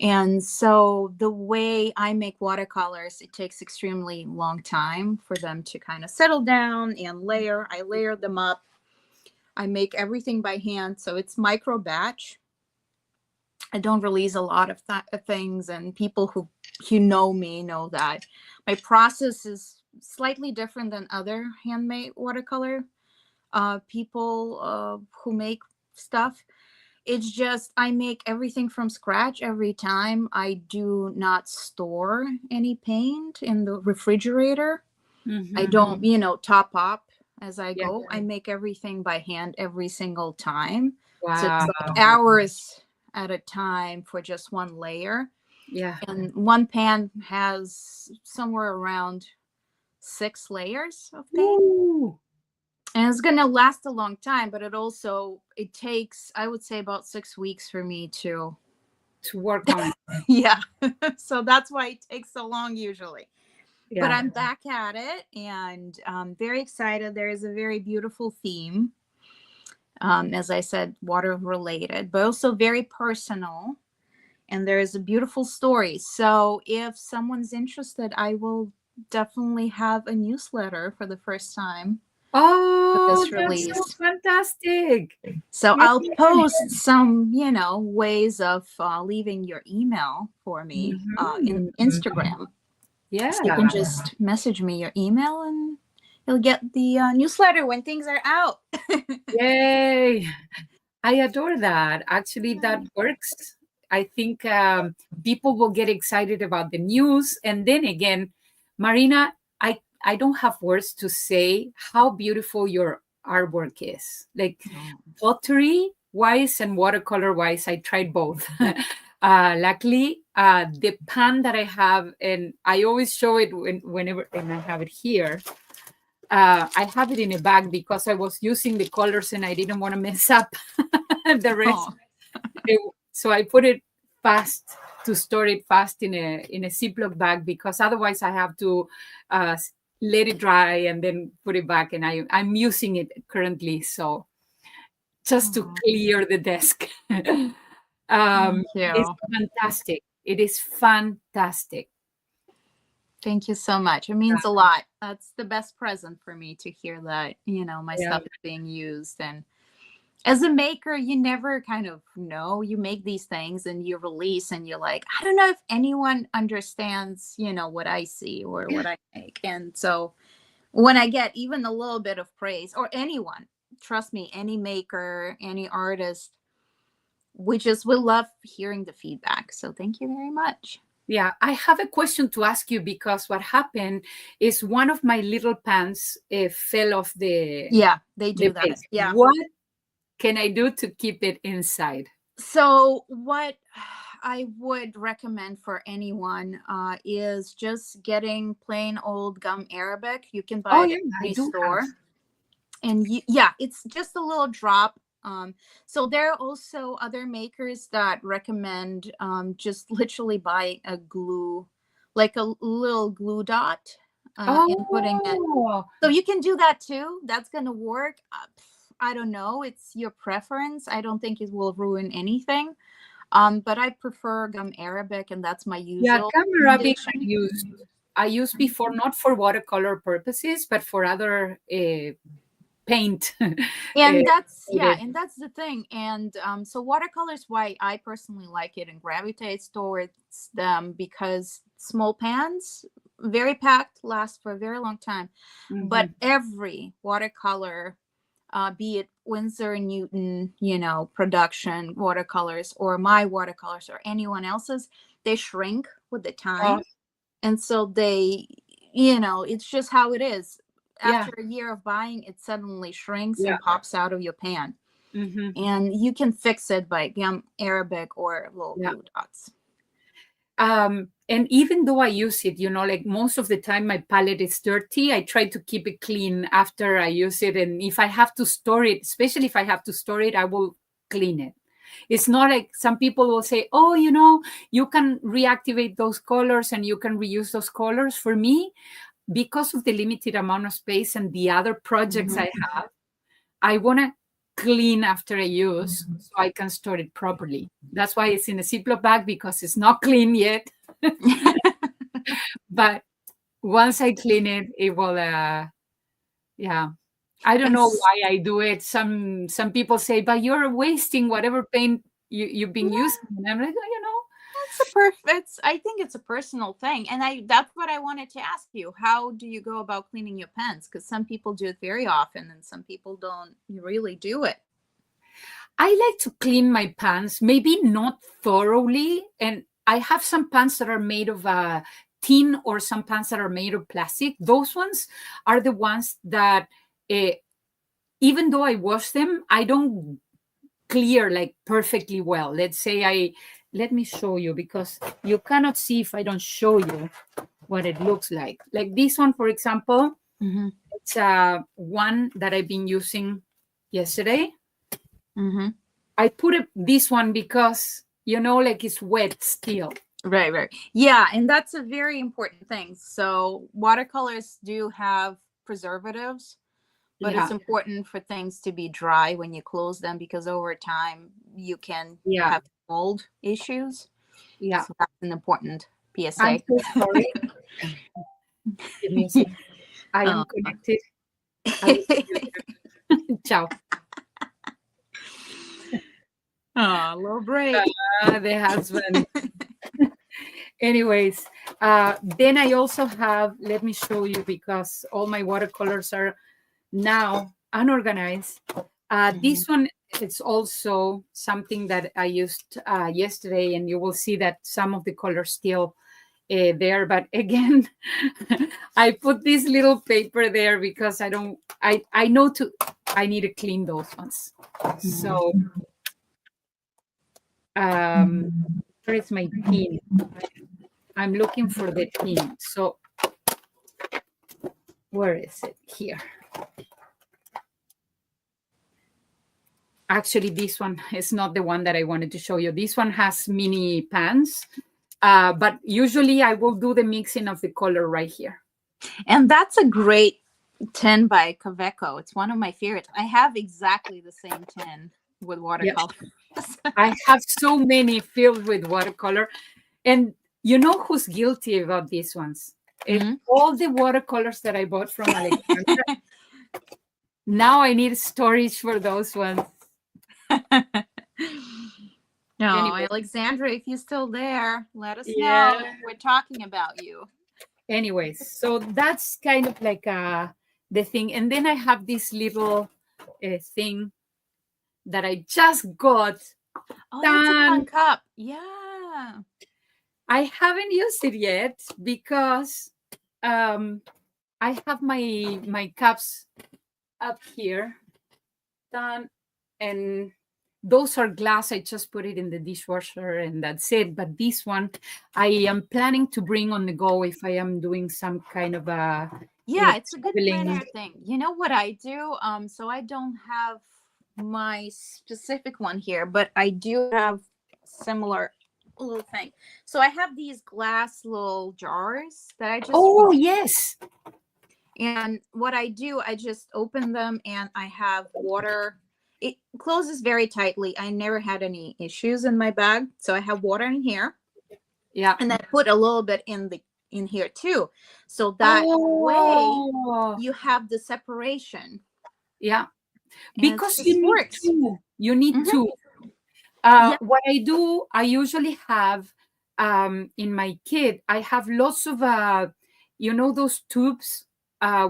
And so the way I make watercolors, it takes extremely long time for them to kind of settle down and layer. I layer them up. I make everything by hand, so it's micro batch. I don't release a lot of things, and people who know me know that my process is slightly different than other handmade watercolor people who make stuff. It's just I make everything from scratch every time. I do not store any paint in the refrigerator. I Hmm. don't, top up as I Yeah. go. I make everything by hand every single time. So Wow. it's like hours at a time for just one layer. Yeah. And one pan has somewhere around 6 layers of paint. Ooh, And it's gonna last a long time, but it takes, I would say, about 6 weeks for me to to work on. yeah. So that's why it takes so long usually. But Yeah. I'm back at it and very excited. There is a very beautiful theme. As I said, water related, but also very personal. And there is a beautiful story. So if someone's interested, I will definitely have a newsletter for the first time with Oh, this that's so release. fantastic. So Yeah. I'll post some, ways of leaving your email for me in Mhm. Instagram. So you Yeah. can just message me your email and you'll get the newsletter when things are out. Yay. I adore that. Actually, that works. I think people will get excited about the news. And then again, Marina, I don't have words to say how beautiful your artwork is. Like Oh. pottery wise and watercolor wise, I tried both. Luckily, the pan that I have, and I always show it whenever, and I have it here. I have it in a bag because I was using the colors and I didn't want to mess up the rest. Oh. So I put it fast to store it fast in a Ziploc bag because otherwise I have to uh, let it dry and then put it back. And I'm using it currently, so just to Oh. clear the desk. Thank It's you. fantastic. It is fantastic. Thank you so much. It means a lot. That's the best present for me to hear that, my Yeah, stuff is being used. And as a maker, you never kind of know. You make these things and you release, and you're like, I don't know if anyone understands, what I see or yeah, what I make. And so when I get even a little bit of praise, or anyone, trust me, any maker, any artist, we love hearing the feedback. So thank you very much. yeah. I have a question to ask you because what happened is one of my little pants fell off Yeah, they the do that. peg. Yeah. What can I do to keep it inside? So, what I would recommend for anyone is just getting plain old gum Arabic. You can buy Oh it yeah, at I any do have. store. And yeah, it's just a little drop. So, there are also other makers that recommend just literally buying a glue, like a little glue dot, and putting it. Oh, So, you can do that too. That's going to work. I don't know. It's your preference. I don't think it will ruin anything. But I prefer gum Arabic, and that's my yeah, usual camera big recommendation. I used before not for watercolor purposes, but for other paint. And that's yeah, Related. and that's the thing. And so watercolors, why I personally like it and gravitates towards them, because small pans, very packed, last for a very long time. But Mhm. every watercolor, be it Winsor and Newton, production watercolors, or my watercolors, or anyone else's, they shrink with the Oh, time. And so it's just how it is. yeah, After a year of buying, it suddenly shrinks yeah. and pops out of your pan. Hmm. And you can fix it by gum Arabic or little Yeah. glue dots. And even though I use it, like most of the time my palette is dirty, I try to keep it clean after I use it. And if I have to store it, especially if I have to store it, I will clean it. It's not like some people will say, oh, you can reactivate those colors and you can reuse those colors. For me, because of the limited amount of space and the other projects Mhm. I have, I want to clean after I use so I can store it properly. That's why it's in a Ziploc bag because it's not clean yet. But once I clean it, it will. Yeah, I don't And know why I do it. Some people say, but you're wasting whatever paint you've been using. And I'm like, it's a perfect. I think it's a personal thing, and that's what I wanted to ask you. How do you go about cleaning your pens? Because some people do it very often, and some people don't really do it. I like to clean my pans, maybe not thoroughly. And I have some pans that are made of tin or some pans that are made of plastic. Those ones are the ones that, uh, even though I wash them, I don't clear like perfectly well. Let's say let me show you, because you cannot see if I don't show you what it looks like. Like this one, for example, Mm-hmm. it's one that I've been using yesterday. Mm-hmm. I put this one because, like it's wet still. Right, right. Yeah, and that's a very important thing. So watercolors do have preservatives, but it's Yeah, important for things to be dry when you close them because over time you can yeah, have mold issues. yeah. So that's an important I'm PSA. so sorry. Give me a second. I Oh. am connected. I will see you later. Ciao. Oh, little break. The husband. Anyways, then I also have, let me show you, because all my watercolors are now unorganized. Mhm. This one, it's also something that I used yesterday, and you will see that some of the colors still there. But again, I put this little paper there because I know I need to clean those ones. Mhm. So, where is my pin? I'm looking for the pin. So, where is it? Here. Actually, this one is not the one that I wanted to show you. This one has mini pans, but usually I will do the mixing of the color right here. And that's a great tin by Kaveco. It's one of my favorites. I have exactly the same tin with Yeah, watercolors. I have so many filled with watercolor. And you know who's guilty about these ones? Mhm. All the watercolors that I bought from Alexandra. Now I need storage for those ones. No, Anyway, Alexandra, if you're still there, let us yeah. know. We're talking about you. Anyways, so that's kind of like the thing. And then I have this little thing that I just got Oh, that's a fun done. cup. Yeah. I haven't used it yet because um, I have my cups up here done, and those are glass. I just put it in the dishwasher and that's it. But this one, I am planning to bring on the go if I am doing some kind of Yeah, it's a good traveling. planner thing. You know what I do? So I don't have my specific one here, but I do have similar little thing. So I have these glass little jars that I just Oh yes, and what I do, I just open them and I have water. It closes very tightly. I never had any issues in my bag. So I have water in here yeah. and then put a little bit in here too. So that way Oh you have the separation yeah, and it because just you need works. two. You need Hmm. two. Yeah. What I do, I usually have in my kit, I have lots of, those tubes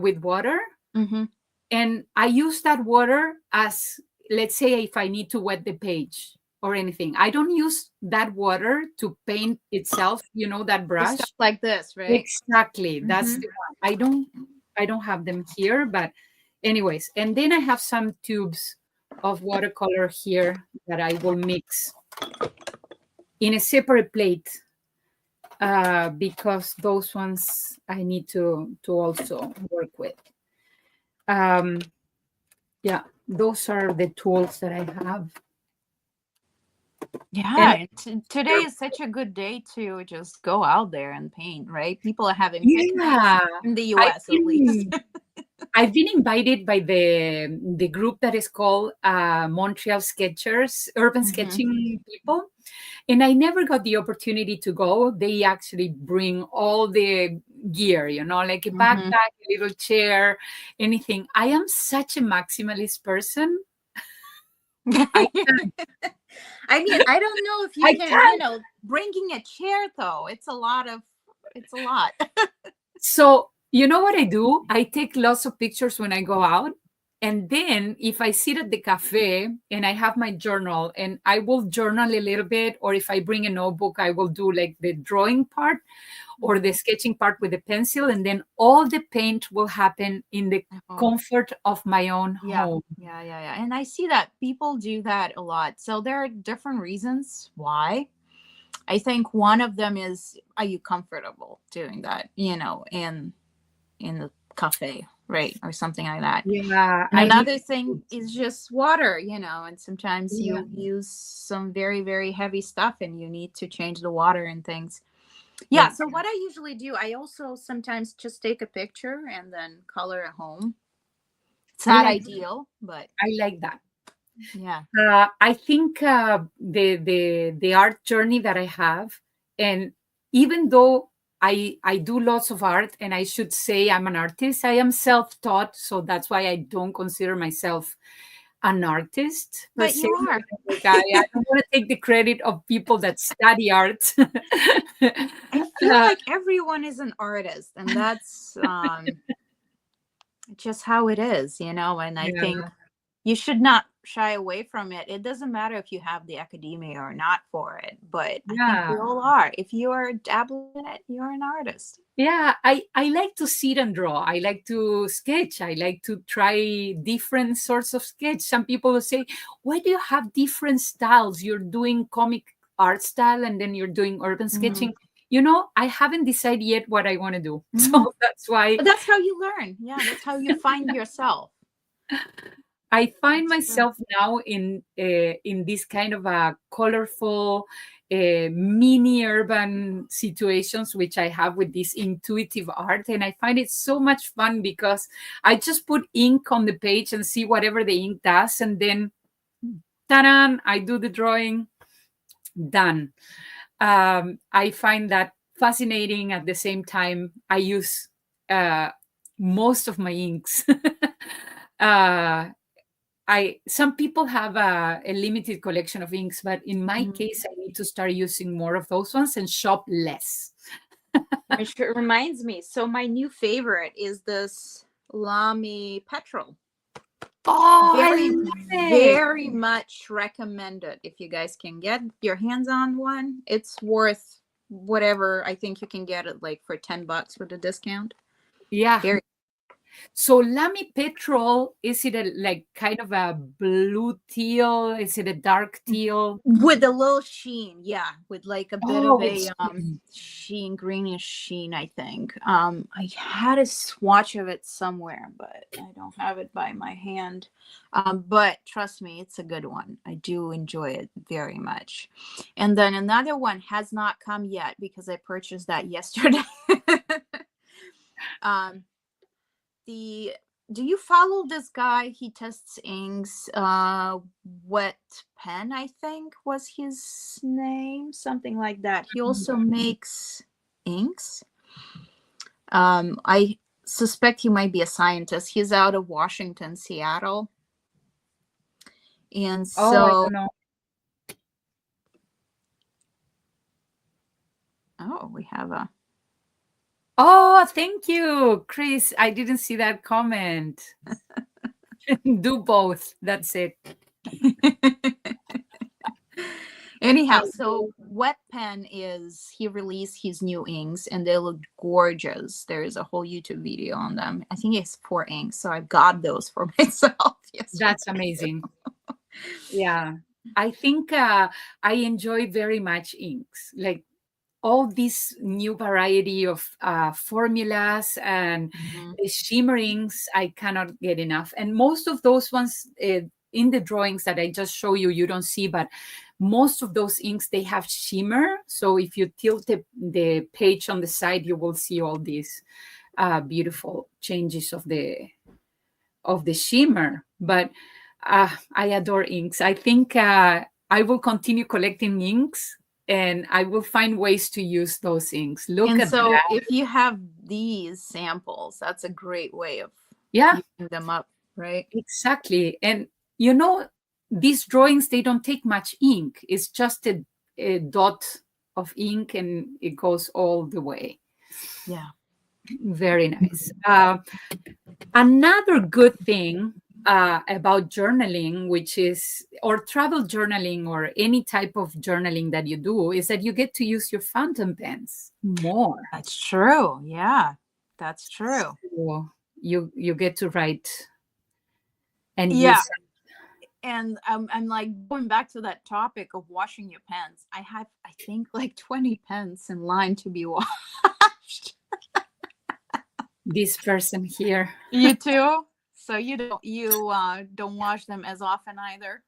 with water. Hmm. And I use that water as, let's say, if I need to wet the page or anything. I don't use that water to paint itself, that For stuff brush. like this, right? Exactly. That's Hmm. the one. I don't have them here, but anyways, and then I have some tubes of watercolor here that I will mix in a separate plate because those ones I need to also work with. Um, yeah, those are the tools that I have. And Yeah. Today is such a good day to just go out there and paint, right? People are having picnics yeah, in the I've US at least. been I've been invited by the group that is called Montreal Sketchers, Urban Hmm. Sketching People, and I never got the opportunity to go. They actually bring all the gear, like a Hmm. backpack, a little chair, anything. I am such a maximalist person. I can't. I mean, I don't know if you I can, can't. bringing a chair though. It's a lot. So, you know what I do? I take lots of pictures when I go out. And then if I sit at the cafe and I have my journal and I will journal a little bit, or if I bring a notebook, I will do like the drawing part or the sketching part with a pencil. And then all the paint will happen in the Oh, comfort of my own yeah. home. Yeah, yeah, yeah. And I see that people do that a lot. So there are different reasons why. I think one of them is, are you comfortable doing that, in the cafe, right? Or something like that. Yeah, And I need another thing is just water, and sometimes yeah, you use some very, very heavy stuff and you need to change the water and things. Yeah, like so what I usually do, I also sometimes just take a picture and then color at home. It's I not like ideal, but I like that. yeah. I think the art journey that I have, and even though I do lots of art, and I should say I'm an artist, I am self-taught, so that's why I don't consider myself an artist per But se. you are. Like I don't want to take the credit of people that study art. I feel Uh, like everyone is an artist, and that's just how it is, and I think yeah, you should not shy away from it. It doesn't matter if you have the academia or not for it, but I think yeah. we all are. If you are dabbling in it, you're an artist. Yeah, I like to sit and draw. I like to sketch. I like to try different sorts of sketch. Some people will say, why do you have different styles? You're doing comic art style and then you're doing urban Hmm. sketching. I haven't decided yet what I want to do. Hmm. So that's why But that's how you learn. Yeah, that's how you find yourself. I find That's true. myself now in this kind of a colorful mini urban situations which I have with this intuitive art, and I find it so much fun because I just put ink on the page and see whatever the ink does, and then ta-da, I do the drawing, done. I find that fascinating. At the same time, I use uh, most of my inks. uh, some people have a limited collection of inks, but in my Mhm. case, I need to start using more of those ones and shop less. Which reminds me, so my new favorite is this Lamy Petrol. Oh, I Very, love it. very much recommended if you guys can get your hands on one. It's worth whatever. I think you can get it like for $10 with a discount. Yeah. Very. So Lamy Petrol, is it a like kind of a blue teal? Is it a dark teal? With a little sheen, yeah, with like a bit Oh, of a it's sheen, greenish sheen, I think. I had a swatch of it somewhere, but I don't have it by my hand. But trust me, it's a good one. I do enjoy it very much. And then another one has not come yet because I purchased that yesterday. um, the Do you follow this guy? He tests inks. Wet Pen, I think was his name, something like that. He also makes inks. I suspect he might be a scientist. He's out of Washington, Seattle, and oh, I so don't know. we have a. Oh, thank you, Chris. I didn't see that comment. Do both. That's it. Anyhow, I so Wet Pen is he released his new inks and they look gorgeous. There is a whole YouTube video on them. I think it's 4 inks, so I got those for myself yesterday. That's amazing. Yeah. I think I enjoy very much inks. Like all this new variety of formulas and Mhm. the shimmerings, I cannot get enough. And most of those ones in the drawings that I just show you, you don't see, but most of those inks, they have shimmer. So if you tilt the page on the side, you will see all these beautiful changes of the shimmer. But I adore inks. I think I will continue collecting inks and I will find ways to use those inks. Look And at so that. if you have these samples, that's a great way of Yeah, using them up, right? exactly. And you know, these drawings, they don't take much ink. It's just a dot of ink and it goes all the way. Yeah. Very nice. Another good thing about journaling, which is, or travel journaling, or any type of journaling that you do, is that you get to use your fountain pens more. That's true. Yeah. That's true. So you get to write and Yeah. use. And I'm like going back to that topic of washing your pens. I have, I think, like 20 pens in line to be washed. This person here. You too? So you don't wash them as often either?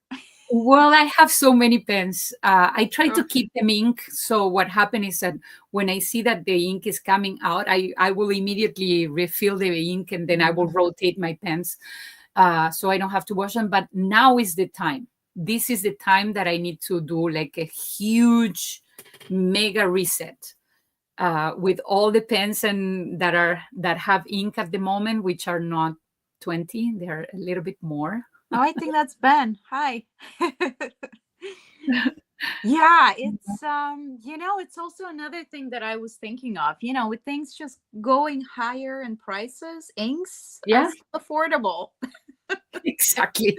Well, I have so many pens. I try to Sure. keep them ink. So what happened is that when I see that the ink is coming out, I will immediately refill the ink and then I will rotate my pens, so I don't have to wash them. But now is the time. This is the time that I need to do like a huge mega reset, with all the pens and that have ink at the moment, which are not 20, they're a little bit more. Oh, I think that's Ben. Hi. Yeah, it's it's also another thing that I was thinking of. With things just going higher in prices, inks are Yeah, still affordable. exactly.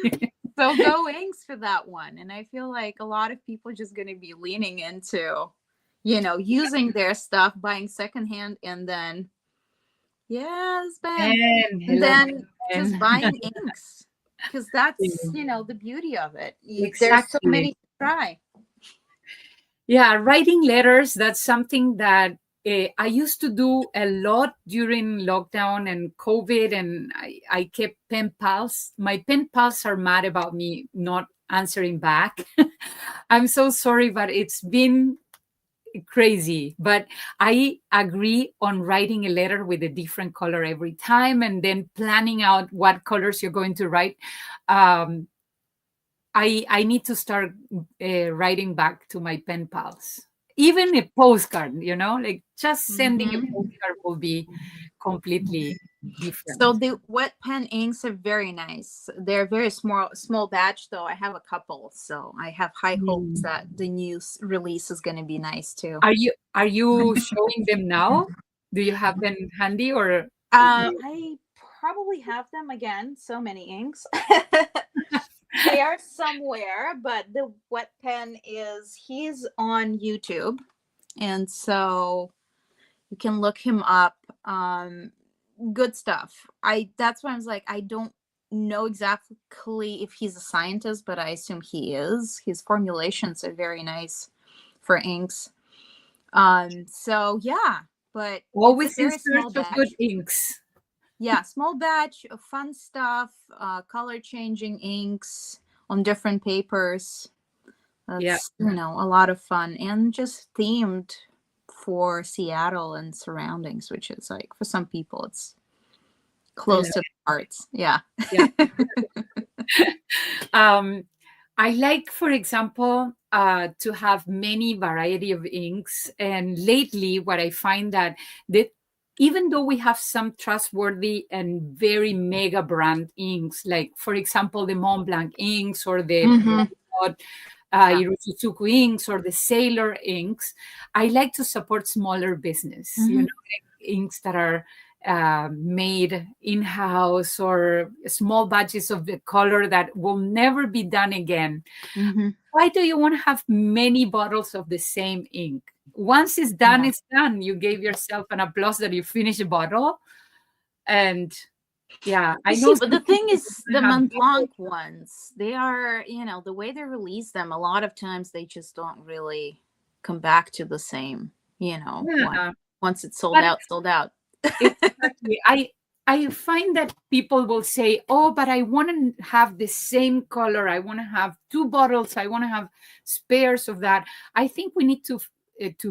So go inks for that one. And I feel like a lot of people just going to be leaning into, using their stuff, buying secondhand, and then, yes, Ben, And and hello, then just Ben. buying inks. Because that's, the beauty of it. There's so Exactly. many to try. Yeah, writing letters, that's something that I used to do a lot during lockdown and COVID, and I kept pen pals. My pen pals are mad about me not answering back. I'm so sorry, but it's been crazy. But I agree on writing a letter with a different color every time and then planning out what colors you're going to write. Um, I need to start writing back to my pen pals. Even a postcard, like just sending a Hmm. postcard will be completely So different. the wet pen inks are very nice. They're very small batch though. I have a couple, so I have high hopes Mm. that the new release is going to be nice too. Are you showing them now? Do you have them handy or? I probably have them again. So many inks. They are somewhere, but the wet pen he's on YouTube, and so you can look him up. Good stuff. That's why I was like, I don't know exactly if he's a scientist, but I assume he is. His formulations are very nice for inks. So yeah, but it's a Always in very small search of good batch. inks. Yeah, small batch of fun stuff, color changing inks on different papers. Yeah, That's, a lot of fun and just themed for Seattle and surroundings, which is like for some people it's I close love to the hearts. Yeah. it. Yeah. I like, for example, to have many variety of inks. And lately, what I find that even though we have some trustworthy and very mega brand inks, like for example the Mont Blanc inks or the Hmm. Yeah. Irusuzuku inks or the Sailor inks, I like to support smaller business. Hmm. Like inks that are made in house or small batches of the color that will never be done again. Hmm. Why do you want to have many bottles of the same ink? Once it's done, Yeah. it's done. You gave yourself an applause that you finished a bottle. And yeah, You I know see, but some the thing people is, the don't have Mont bottles. Blanc ones, they are, the way they release them, a lot of times they just don't really come back to the same, Yeah, once it's sold but out, sold out. exactly. I find that people will say, "Oh, but I want to have the same color. I want to have two bottles. I want to have spares of that." I think we need to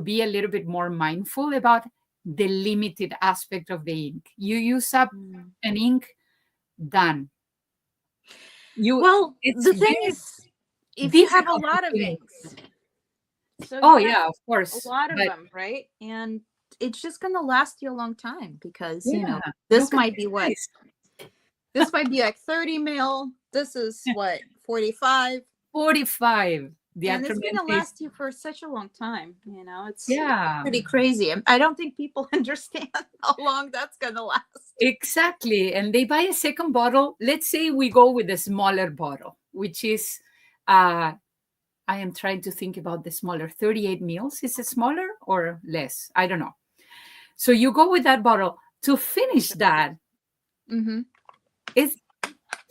be a little bit more mindful about the limited aspect of the ink. You use up Mm. an ink, done. You Well, it's the thing very is, if you have a difficult to lot of finish. inks, so Oh you have yeah, of a course. lot of But them, right? And it's just going to last you a long time because, yeah, this look at might the be what? price. This might be like 30 mil. This is what, 45? 45. The And it's going to Atramente. last you for such a long time. It's Yeah. pretty crazy. I don't think people understand how long that's going to last. Exactly. And they buy a second bottle. Let's say we go with the smaller bottle, which is, I am trying to think about the smaller 38 mils. Is it smaller or less? I don't know. So you go with that bottle. To finish that, Mm-hmm. it's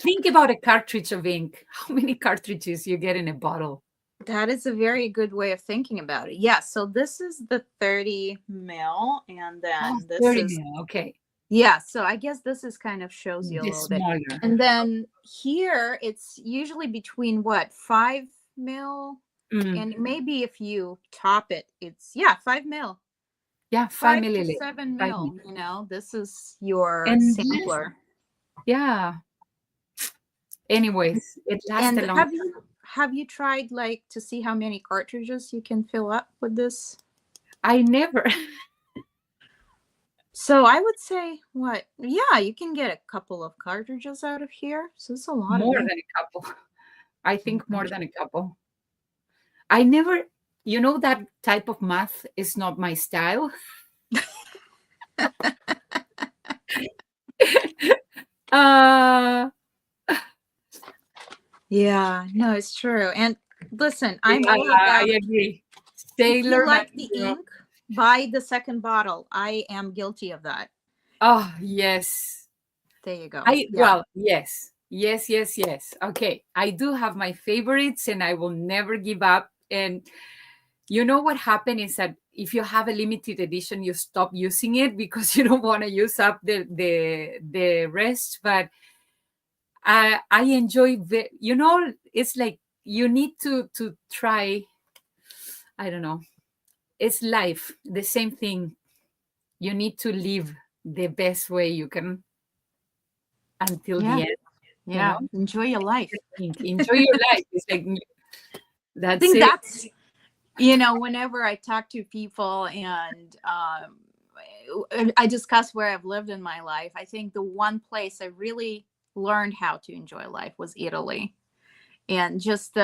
Think about a cartridge of ink. How many cartridges you get in a bottle? That is a very good way of thinking about it. Yeah, so this is the 30 mil, and Oh, then this 30 is, mil. Okay. yeah, so I guess this is kind of shows you a The little bit. smaller. And then here it's usually between what, 5 mil, Mm, and maybe if you top it, it's, yeah, 5 mil, yeah, 5 five to milliliters. seven 5 mil. mil. This is your And yes, sampler. yeah. Anyways, it lasts a And long have you tried like to see how many cartridges you can fill up with this? I never So I would say what? Yeah, you can get a couple of cartridges out of here. So it's a lot of more ink. than a couple. I think Mhm. more than a couple. I never, that type of math is not my style. Uh, Yeah, no, it's true. And listen, I'm yeah, all I about, agree. if you Sailor Man. like the ink, buy the second bottle. I am guilty of that. Oh, yes. There you go. Yeah. Well, yes. Yes, yes, yes. Okay. I do have my favorites and I will never give up. And you know what happened is that if you have a limited edition, you stop using it because you don't want to use up the rest. But I enjoy it's like you need to try, I don't know. It's life, the same thing. You need to live the best way you can until the Yeah. end, you know? Yeah. Enjoy your life. Enjoy your life. It's like I that's think it. that's, whenever I talk to people and I discuss where I've lived in my life, I think the one place I really learned how to enjoy life was Italy. And just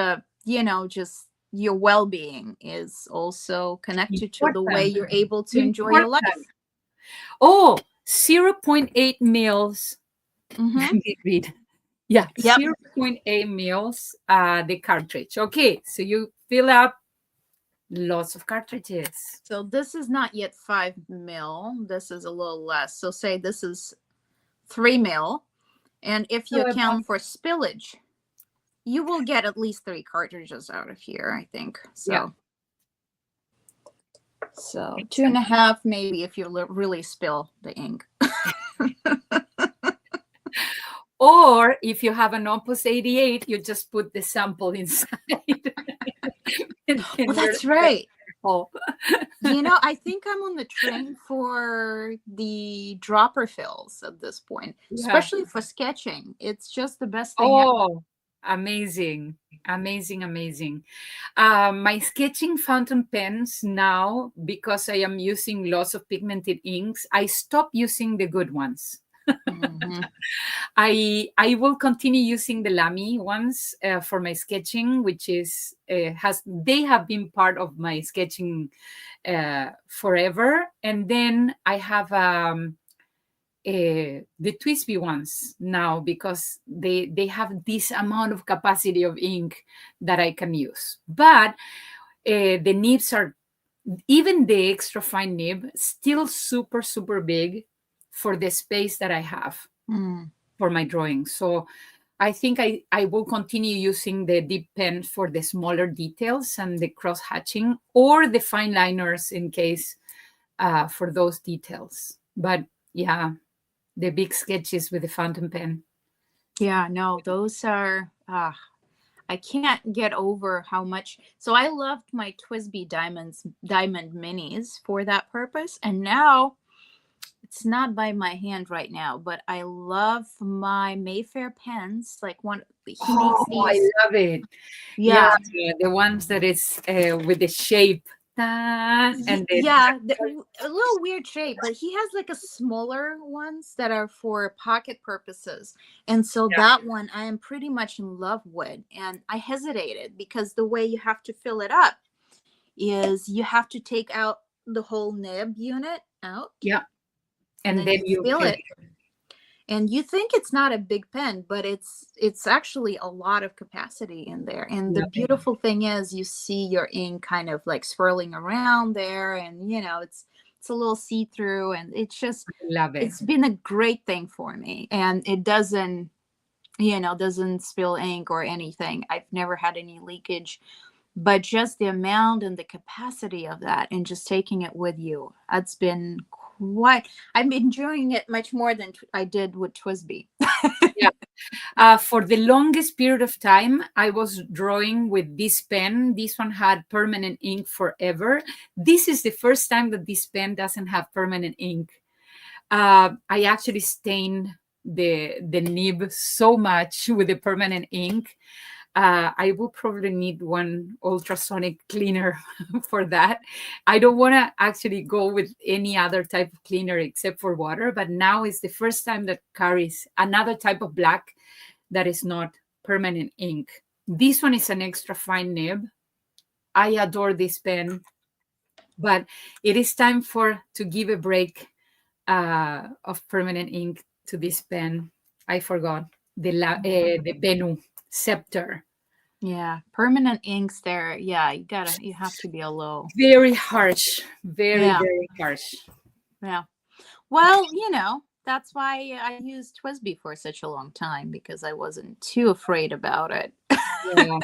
just your well-being is also connected to the way Important. you're able to enjoy your Important. life. Oh, 0.8 mils. Let Hmm. me read. Yeah, Yep. 0.8 mils, the cartridge. Okay, so you fill up lots of cartridges. So this is not yet 5 mil. This is a little less. So say this is 3 mil. And if you So about, account for spillage, you will get at least 3 cartridges out of here, I think. yeah, So makes two and sense. a half, maybe, if you really spill the ink. Or if you have an Opus 88, you just put the sample inside and Oh, you're that's right. full. I think I'm on the train for the dropper fills at this point, Yeah. especially for sketching. It's just the best thing ever. Oh, amazing. Amazing, amazing. My sketching fountain pens now, because I am using lots of pigmented inks, I stop using the good ones. Hmm. I will continue using the Lamy ones for my sketching, which is has they have been part of my sketching forever. And then I have the Twisby ones now because they have this amount of capacity of ink that I can use. But the nibs are, even the extra fine nib, still super super big for the space that I have Mm. for my drawing. So I think I will continue using the dip pen for the smaller details and the cross hatching, or the fine liners in case for those details. But yeah, the big sketches with the fountain pen. Yeah, no, those are. I can't get over how much. So I loved my Twisby diamond minis for that purpose, and now it's not by my hand right now, but I love my Mayfair pens. Like one, he makes Oh, I these. love it. Yeah, Yeah, the ones that is with the shape. And then yeah, a little weird shape, but he has like a smaller ones that are for pocket purposes. And so yeah. that one I am pretty much in love with. And I hesitated because the way you have to fill it up is you have to take out the whole nib unit out, Yeah. and And then then you you fill fill it. And you think it's not a big pen, but it's actually a lot of capacity in there. And the love it. beautiful thing is you see your ink kind of like swirling around there, and it's a little see-through, and Love it. it's been a great thing for me. And it doesn't doesn't spill ink or anything. I've never had any leakage, but just the amount and the capacity of that and just taking it with you, that's been quite, I'm enjoying it much more than I did with Twisby. Yeah. For the longest period of time, I was drawing with this pen. This one had permanent ink forever. This is the first time that this pen doesn't have permanent ink. I actually stained the nib so much with the permanent ink. I will probably need one ultrasonic cleaner for that. I don't want to actually go with any other type of cleaner except for water, but now is the first time that carries another type of black that is not permanent ink. This one is an extra fine nib. I adore this pen, but it is time to give a break of permanent ink to this pen. I forgot the Benu Scepter. Yeah, permanent inks there. Yeah, you have to be a low. Very harsh, very Yeah, very harsh. yeah. Well, that's why I used Twisby for such a long time because I wasn't too afraid about it. Yeah.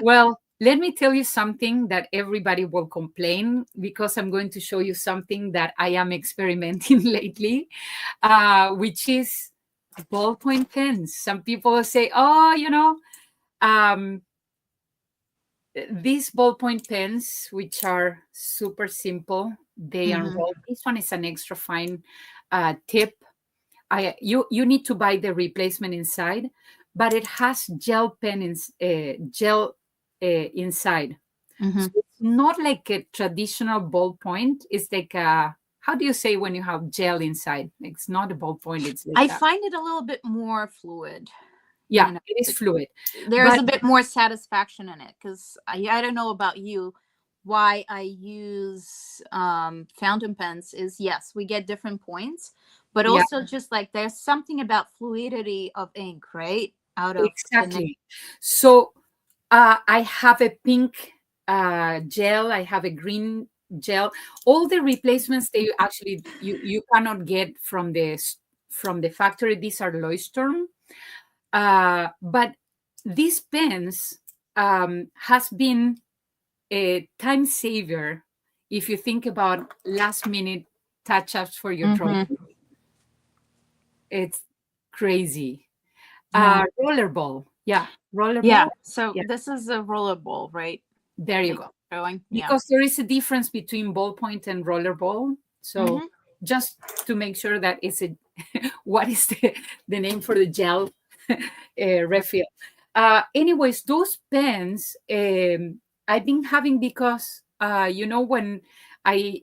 Well, let me tell you something that everybody will complain because I'm going to show you something that I am experimenting lately, which is ballpoint pens. Some people will say, "Oh, um, these ballpoint pens, which are super simple, they Hmm. unroll. This one is an extra fine tip. You need to buy the replacement inside, but it has gel inside. So Hmm. it's not like a traditional ballpoint. It's like a, how do you say when you have gel inside? It's not a ballpoint. It's like I a, find it a little bit more fluid. yeah, You know, it is fluid. there's But a bit more satisfaction in it because I don't know about you. Why I use fountain pens is yes, we get different points, but yeah, also just like there's something about fluidity of ink, right? Out of the neck. exactly. So I have a pink gel. I have a green gel. All the replacements that you cannot get from the factory. These are Leuchtturm. But these pens has been a time saver if you think about last minute touch ups for your drawing. Hmm. It's crazy. Yeah. Rollerball. Yeah. Yeah. Rollerball. So Yeah. this is a rollerball, right? There you That go. you're showing. Yeah. Because there is a difference between ballpoint and rollerball. So Hmm. just to make sure that it's a what is the name for the gel refill. Anyways, those pens I've been having because when I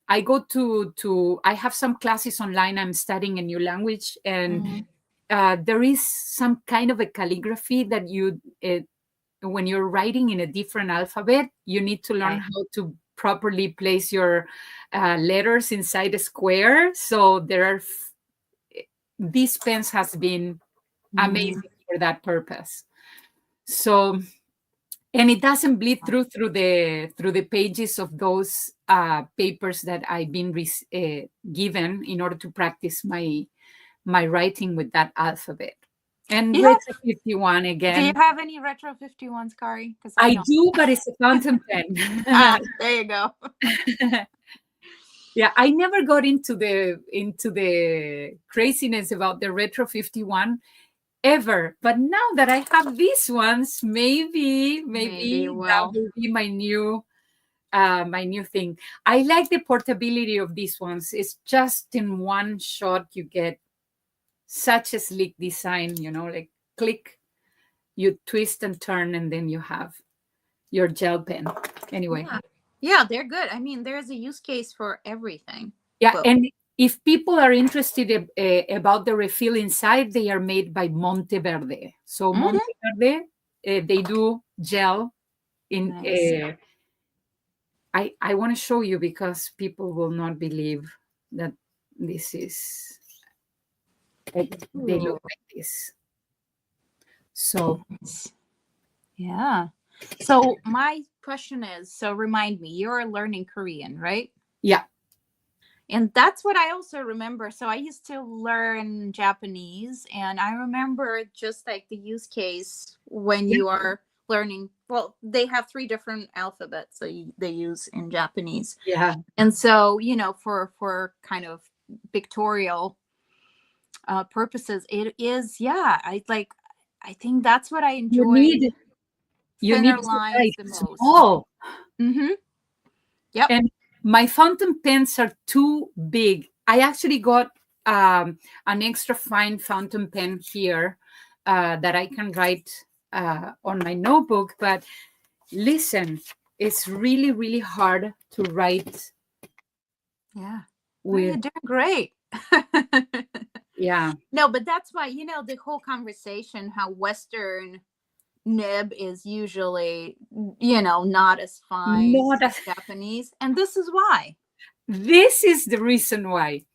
I go to I have some classes online. I'm studying a new language, and Hmm. there is some kind of a calligraphy that when you're writing in a different alphabet, you need to learn Right. how to properly place your letters inside a square. So these pens has been Hmm. amazing for that purpose. So, and it doesn't bleed through the pages of those papers that I've been given in order to practice my writing with that alphabet. And Yeah. Retro 51 Do you again. have any Retro 51s, Kari? Because I I don't. do, but it's a fountain pen. Ah, there you go. Yeah, I never got into the craziness about the Retro 51 ever. But now that I have these ones, Maybe. maybe that Well, will be my new thing. I like the portability of these ones. It's just in one shot you get such a sleek design, like click, you twist and turn, and then you have your gel pen. Anyway, yeah. Yeah, they're good. I mean, there's a use case for everything. yeah, But and if people are interested about the refill inside, they are made by Monteverde. So mhm. Monteverde, they do gel in. Nice. I want to show you because people will not believe that this is. They look Ooh, like this. So nice. Yeah. So my question is, so remind me, you're learning Korean, right? yeah, And that's what I also remember. So I used to learn Japanese, and I remember just like the use case when Yeah. you are learning. Well, they have three different alphabets that they use in Japanese, Yeah. and so for kind of pictorial purposes, it is, yeah. I like. I think that's what I You enjoy. need you Thinner need to lines write the most. small. Mm-hmm. Yep. And my fountain pens are too big. I actually got an extra fine fountain pen here that I can write on my notebook. But listen, it's really, really hard to write Yeah. Well, you're with, doing great. yeah, No, but that's why, the whole conversation, how Western nib is usually, not as fine not as as, Japanese. And this is why. this is the reason why.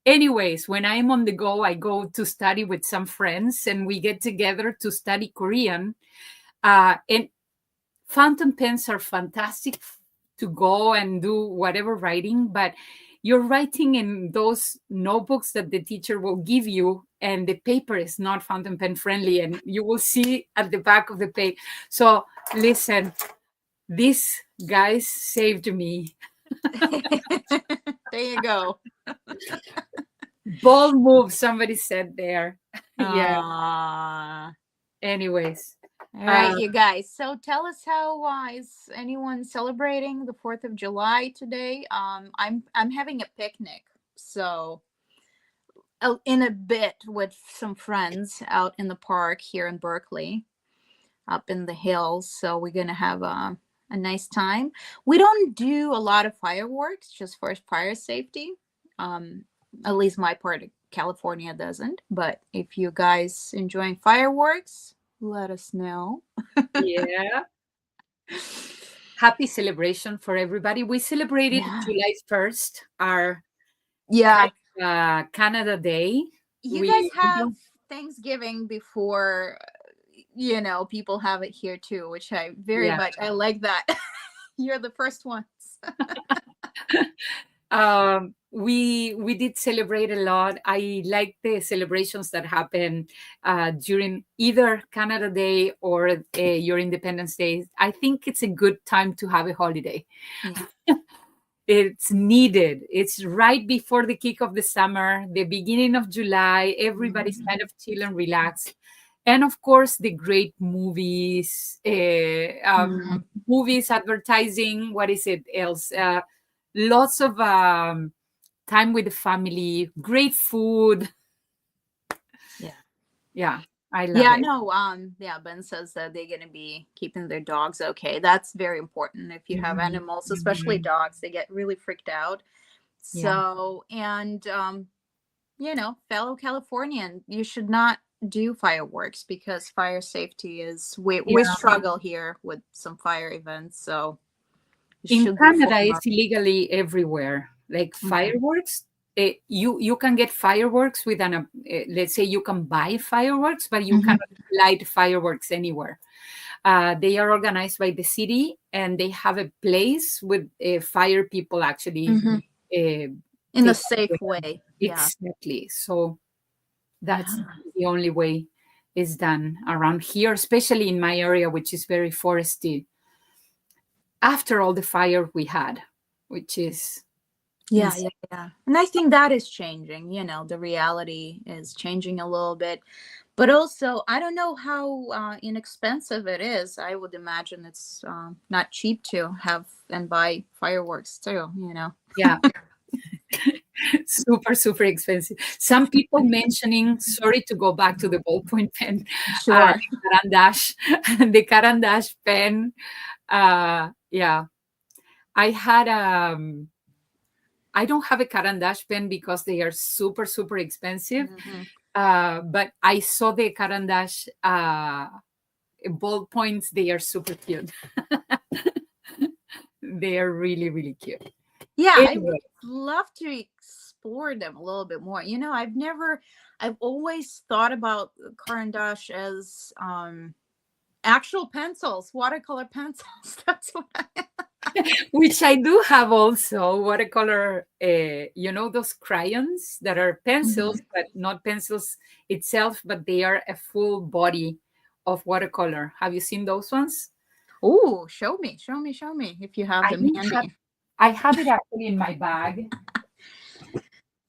Anyways, when I'm on the go, I go to study with some friends and we get together to study Korean. And fountain pens are fantastic to go and do whatever writing, but you're writing in those notebooks that the teacher will give you, and the paper is not fountain pen friendly, and you will see at the back of the page. So, listen, these guys saved me. There you go. Bold move, somebody said there. Yeah. Ah. Anyways, All right, uh, you guys. So tell us, how is anyone celebrating the 4th of July today? I'm having a picnic. So in a bit with some friends out in the park here in Berkeley, up in the hills. So we're gonna have a nice time. We don't do a lot of fireworks just for fire safety. Um, at least my part of California doesn't. But if you guys enjoying fireworks, let us know. yeah. Happy celebration for everybody. We celebrated Yeah. July 1st, our Yeah. kind of Canada Day. You guys We have don't, Thanksgiving before, people have it here too, which I very yeah. much I like that. You're the first ones. We did celebrate a lot. I like the celebrations that happen during either Canada Day or your Independence Day. I think it's a good time to have a holiday. Yeah. It's needed. It's right before the kick of the summer, the beginning of July. Everybody's Mhm. kind of chill and relaxed. And of course, the great movies, Mhm. movies, advertising. What is it else? Lots of time with the family, great food. Yeah. Yeah, I love Yeah, it. no, yeah, Ben says that they're gonna be keeping their dogs okay. That's very important. If you have Mhm, animals, especially mhm. dogs, they get really freaked out. Yeah, So, and fellow Californian, you should not do fireworks because fire safety is we yeah. struggle here with some fire events, so you In should be Canada, foremost. it's illegally everywhere. Like Mhm. fireworks, you can get fireworks with let's say you can buy fireworks, but you Mhm. cannot light fireworks anywhere. They are organized by the city, and they have a place with fire people actually Mhm. uh, In a take care safe of them. way. Yeah. Exactly. So that's Yeah. the only way it's done around here, especially in my area, which is very foresty. After all the fire we had, which is Yeah, insane. yeah, yeah. And I think that is changing, the reality is changing a little bit. But also, I don't know how inexpensive it is. I would imagine it's not cheap to have and buy fireworks too. Yeah, super, super expensive. Some people mentioning, sorry to go back to the ballpoint pen, Sure. the carandash, the carandash pen. Yeah, I had I don't have a carandash pen because they are super, super expensive. Hmm. But I saw the carandash ballpoints. They are super cute. They are really, really cute. Yeah, I would Anyway, love to explore them a little bit more. I've always thought about Caran d'Ache as Actual pencils, watercolor pencils. That's what I. Which I do have also watercolor, those crayons that are pencils, Mhm. but not pencils itself, but they are a full body of watercolor. Have you seen those ones? Oh, show me, show me, show me if you have I them do have, handy. I have it actually in my bag.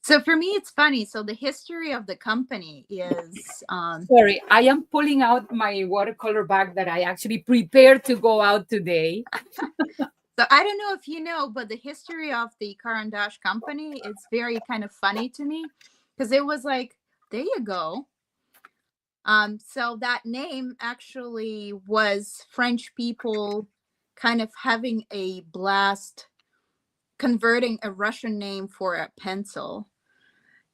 So for me, it's funny. So the history of the company is, Sorry, I am pulling out my watercolor bag that I actually prepared to go out today. so I don't know if you know, but the history of the Carandash company is very kind of funny to me because it was like, there you go. So that name actually was French people kind of having a blast converting a Russian name for a pencil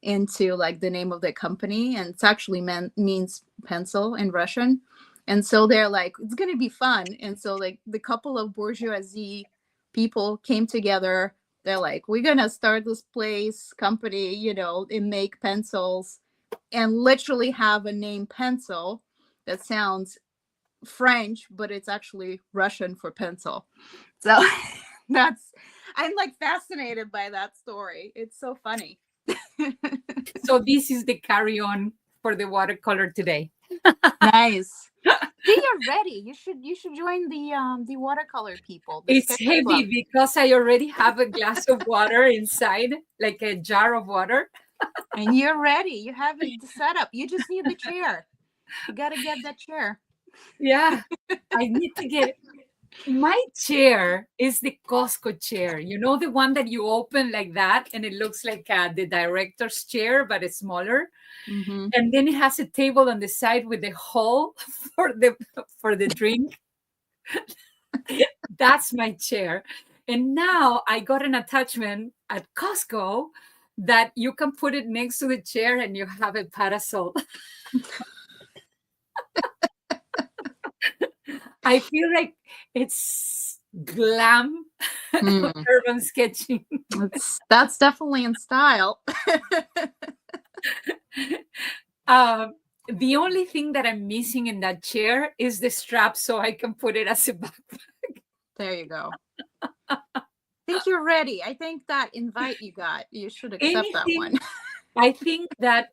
into like the name of the company, and it's actually means pencil in Russian. And so they're like, it's gonna be fun. And so like the couple of bourgeoisie people came together. They're like, we're gonna start this place company, and make pencils, and literally have a name pencil that sounds French, but it's actually Russian for pencil. So that's I'm like fascinated by that story. It's so funny. So this is the carry on for the watercolor today. Nice. See, you're ready. You should join the watercolor people, the It's sketcher heavy club. because I already have a glass of water inside, like a jar of water. And you're ready. You have it set up. You just need the chair. You gotta get that chair. Yeah, I need to get my chair is the Costco chair. You know, the one that you open like that and it looks like the director's chair, but it's smaller. Mm-hmm. And then it has a table on the side with the hole for the drink. That's my chair. And now I got an attachment at Costco that you can put it next to the chair and you have a parasol. I feel like it's glam Mm. urban sketching. That's definitely in style. Um, the only thing that I'm missing in that chair is the strap so I can put it as a backpack. There you go. I think you're ready. I think that invite you got, you should accept that Anything, one. I think that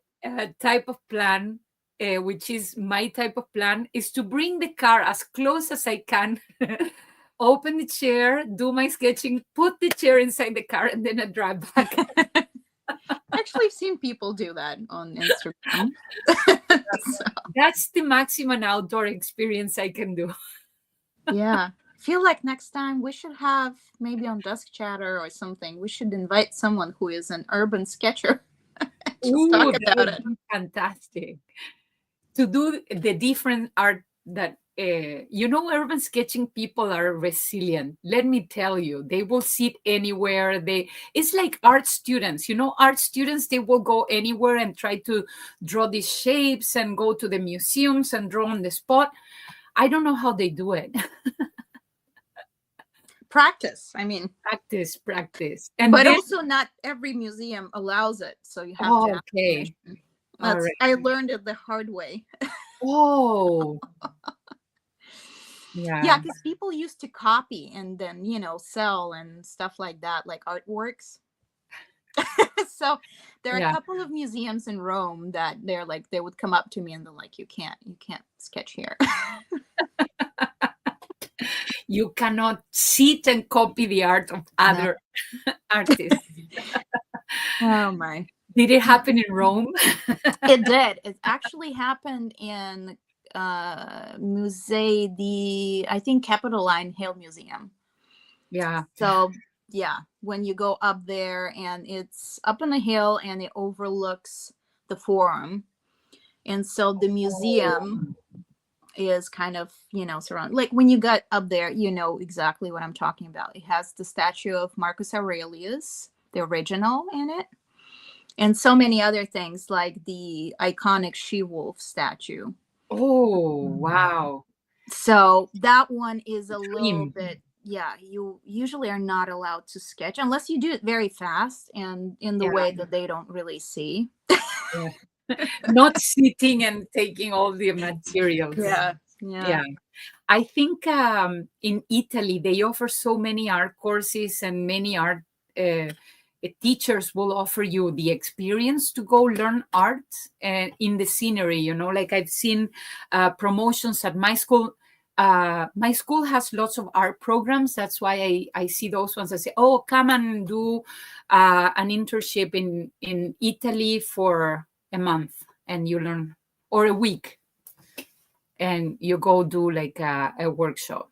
type of plan, which is my type of plan, is to bring the car as close as I can, open the chair, do my sketching, put the chair inside the car, and then I drive back. Actually, I've seen people do that on Instagram. So, That's the maximum outdoor experience I can do. yeah. I feel like next time we should have maybe on Dusk Chatter or something, we should invite someone who is an urban sketcher. Just Ooh, talk that about would it. be fantastic. To do the different art that urban sketching people are resilient. Let me tell you, they will sit anywhere. It's like art students. Art students, they will go anywhere and try to draw these shapes and go to the museums and draw on the spot. I don't know how they do it. Practice. I mean, Practice, and but then also not every museum allows it, so you have to oh, ask okay, permission. all That's right. I learned it the hard way. Oh, Yeah, yeah, because people used to copy and then sell and stuff like that, like artworks. So there are a yeah. couple of museums in Rome that they're like they would come up to me and they're like, you can't sketch here. You cannot sit and copy the art of No. other artists. Oh my. Did it happen in Rome? It did. It actually happened in Musée I think Capitoline Hill Museum. Yeah. So yeah, when you go up there and it's up on the hill and it overlooks the forum. And so the Oh, museum is kind of, surrounded. Like when you got up there, you know exactly what I'm talking about. It has the statue of Marcus Aurelius, the original in it, and so many other things like the iconic she-wolf statue. oh, wow. So that one is a little Dream. bit, yeah, you usually are not allowed to sketch unless you do it very fast and in the Yeah, way that they don't really see. yeah. Not sitting and taking all the materials. Yeah. Yeah. Yeah. I think in Italy they offer so many art courses, and many art teachers will offer you the experience to go learn art in the scenery. Like I've seen promotions at my school. My school has lots of art programs. That's why I see those ones. I say, oh, come and do an internship in Italy for a month, and you learn, or a week, and you go do like a workshop.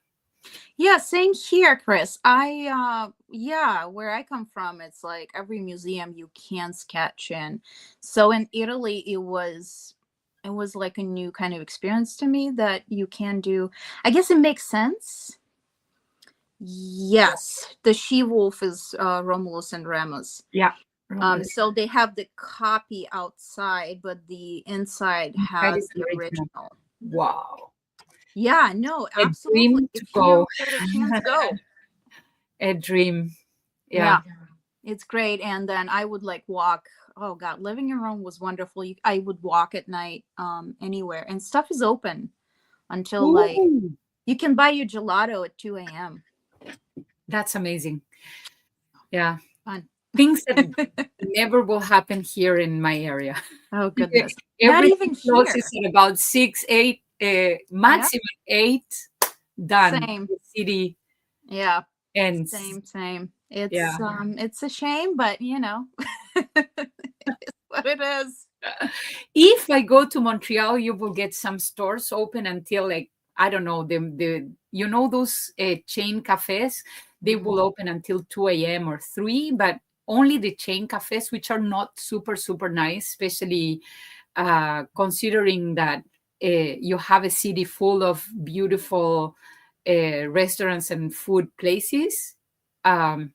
Yeah, same here, Chris. Yeah, where I come from, it's like every museum you can sketch in. So in Italy, it was like a new kind of experience to me that you can do. I guess it makes sense. Yes, the she wolf is Romulus and Remus. Yeah. Romulus. So they have the copy outside, but the inside That is has the the original. original. Wow. Yeah, no, A absolutely. dream to If go. you get a chance, go. A dream. Yeah. Yeah, it's great. And then I would like walk. Oh God, living in Rome was wonderful. I would walk at night, anywhere, and stuff is open until like Ooh, you can buy your gelato at 2 a.m. that's amazing. Yeah. Fun. Things that never will happen here in my area. Oh goodness, not Everything even closes here. at about 6, 8, Yeah, maximum 8. Done. same. The city Yeah, ends. same. Yeah. It's a shame, but it's what it is. If I go to Montreal, you will get some stores open until, like, I don't know, those chain cafes, they Mhm. will open until 2 a.m. or 3, but only the chain cafes, which are not super, super nice, especially considering that you have a city full of beautiful restaurants and food places. Um,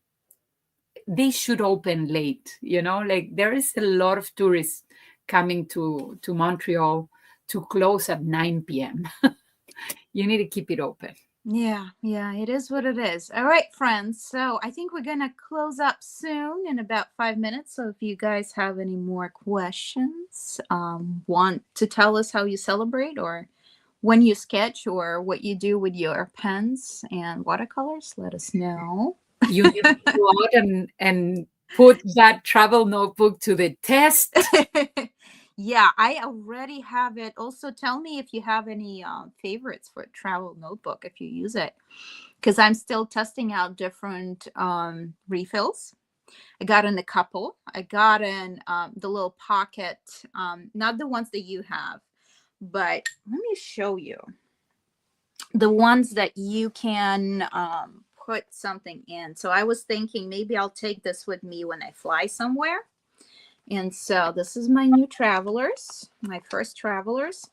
they should open late, like there is a lot of tourists coming to Montreal to close at 9 p.m. You need to keep it open. Yeah, it is what it is. All right, friends. So I think we're gonna close up soon in about 5 minutes. So if you guys have any more questions, want to tell us how you celebrate or when you sketch or what you do with your pens and watercolors, let us know. You need to go out and put that travel notebook to the test. Yeah, I already have it. Also, tell me if you have any favorites for travel notebook if you use it, because I'm still testing out different refills. I got in a couple. I got in the little pocket, not the ones that you have, but let me show you the ones that you can put something in. So I was thinking maybe I'll take this with me when I fly somewhere. And so this is my new travelers, my first travelers.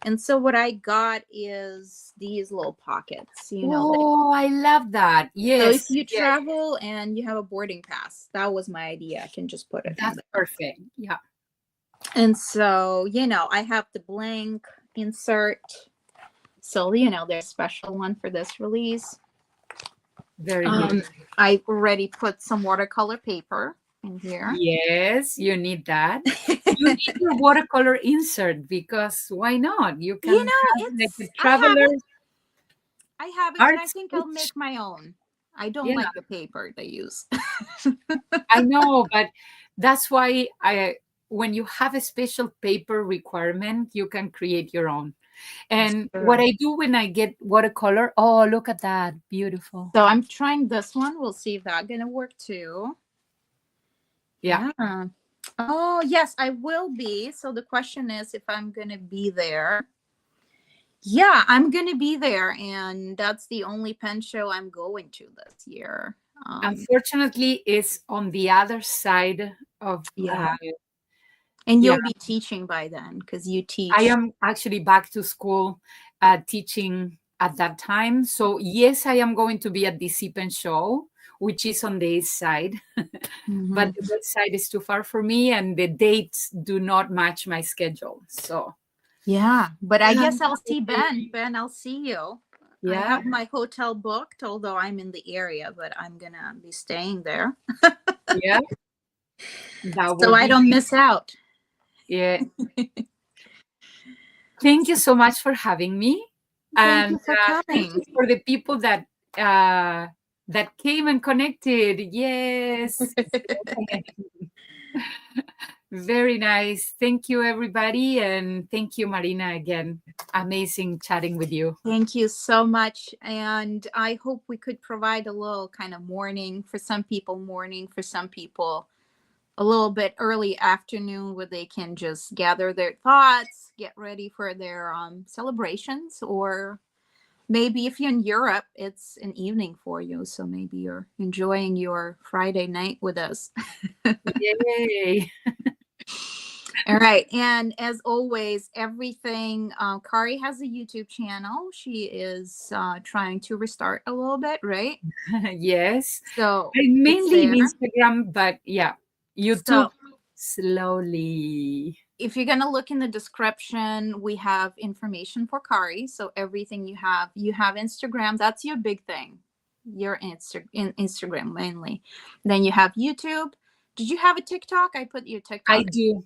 And so what I got is these little pockets, Oh, I love that. So if Yes, you yes, travel and you have a boarding pass, that was my idea. I can just put it in that's there. perfect. Yeah, And so, I have the blank insert. So, there's a special one for this release. very good. Um, I already put some watercolor paper in here. Yes, you need that. You need your watercolor insert, because why not? You can have like a It's traveler I have it, but art I think I'll sketch. make my own. I don't Yeah, like the paper they use. I know, but that's why when you have a special paper requirement, you can create your own. And what Sure. I do when I get watercolor, oh, look at that, beautiful. So I'm trying this one. We'll see if that's gonna work too. Yeah, Yeah. Oh yes, I will be. So the question is if I'm gonna be there. Yeah, I'm gonna be there, and that's the only pen show I'm going to this year. unfortunately, it's on the other side of. Yeah, and Yeah, you'll be teaching by then because you I teach. am actually back to school teaching at that time. So, yes, I am going to be at the Sipen show, which is on the east side, but Mhm. the west side is too far for me, and the dates do not match my schedule. So, Yeah, but I yeah, guess I'll see Ben. Ben, I'll see you. I yeah, have my hotel booked, although I'm in the area, but I'm gonna be staying there. yeah, that So will I be, don't miss out. yeah. Thank you so much for having me. Thank And you for thank you coming. for the people that came and connected. Yes. Very nice. Thank you, everybody. And thank you, Marina, again. Amazing chatting with you. Thank you so much. And I hope we could provide a little kind of morning for some people, a little bit early afternoon where they can just gather their thoughts, get ready for their celebrations, or maybe if you're in Europe, it's an evening for you. So maybe you're enjoying your Friday night with us. Yay. All right. And as always, everything, Kari has a YouTube channel. She is trying to restart a little bit, right? Yes. So I'm it's mainly in there. Instagram, but yeah, YouTube So slowly. if you're going to look in the description, we have information for Kari. So everything you have Instagram. That's your big thing. Your Instagram mainly. Then you have YouTube. Did you have a TikTok? I put your I TikTok. do.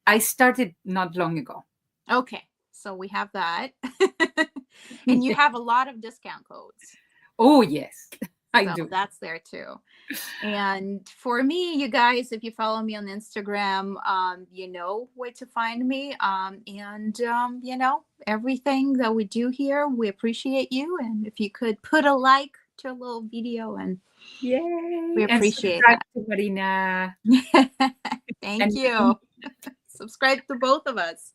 I started not long ago. Okay. So we have that. And you have a lot of discount codes. Oh, yes, I So do. that's there too. And for me, you guys, if you follow me on Instagram, you know where to find me. You know, everything that we do here, we appreciate you. And if you could put a like to a little video, and we Yay. And appreciate subscribe that. to Marina. Thank And you. Subscribe to both of us.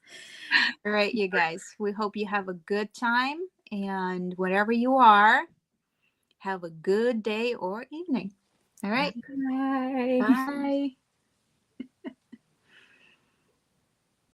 All right, you guys, we hope you have a good time. And whatever you are, have a good day or evening. All right. bye. Bye.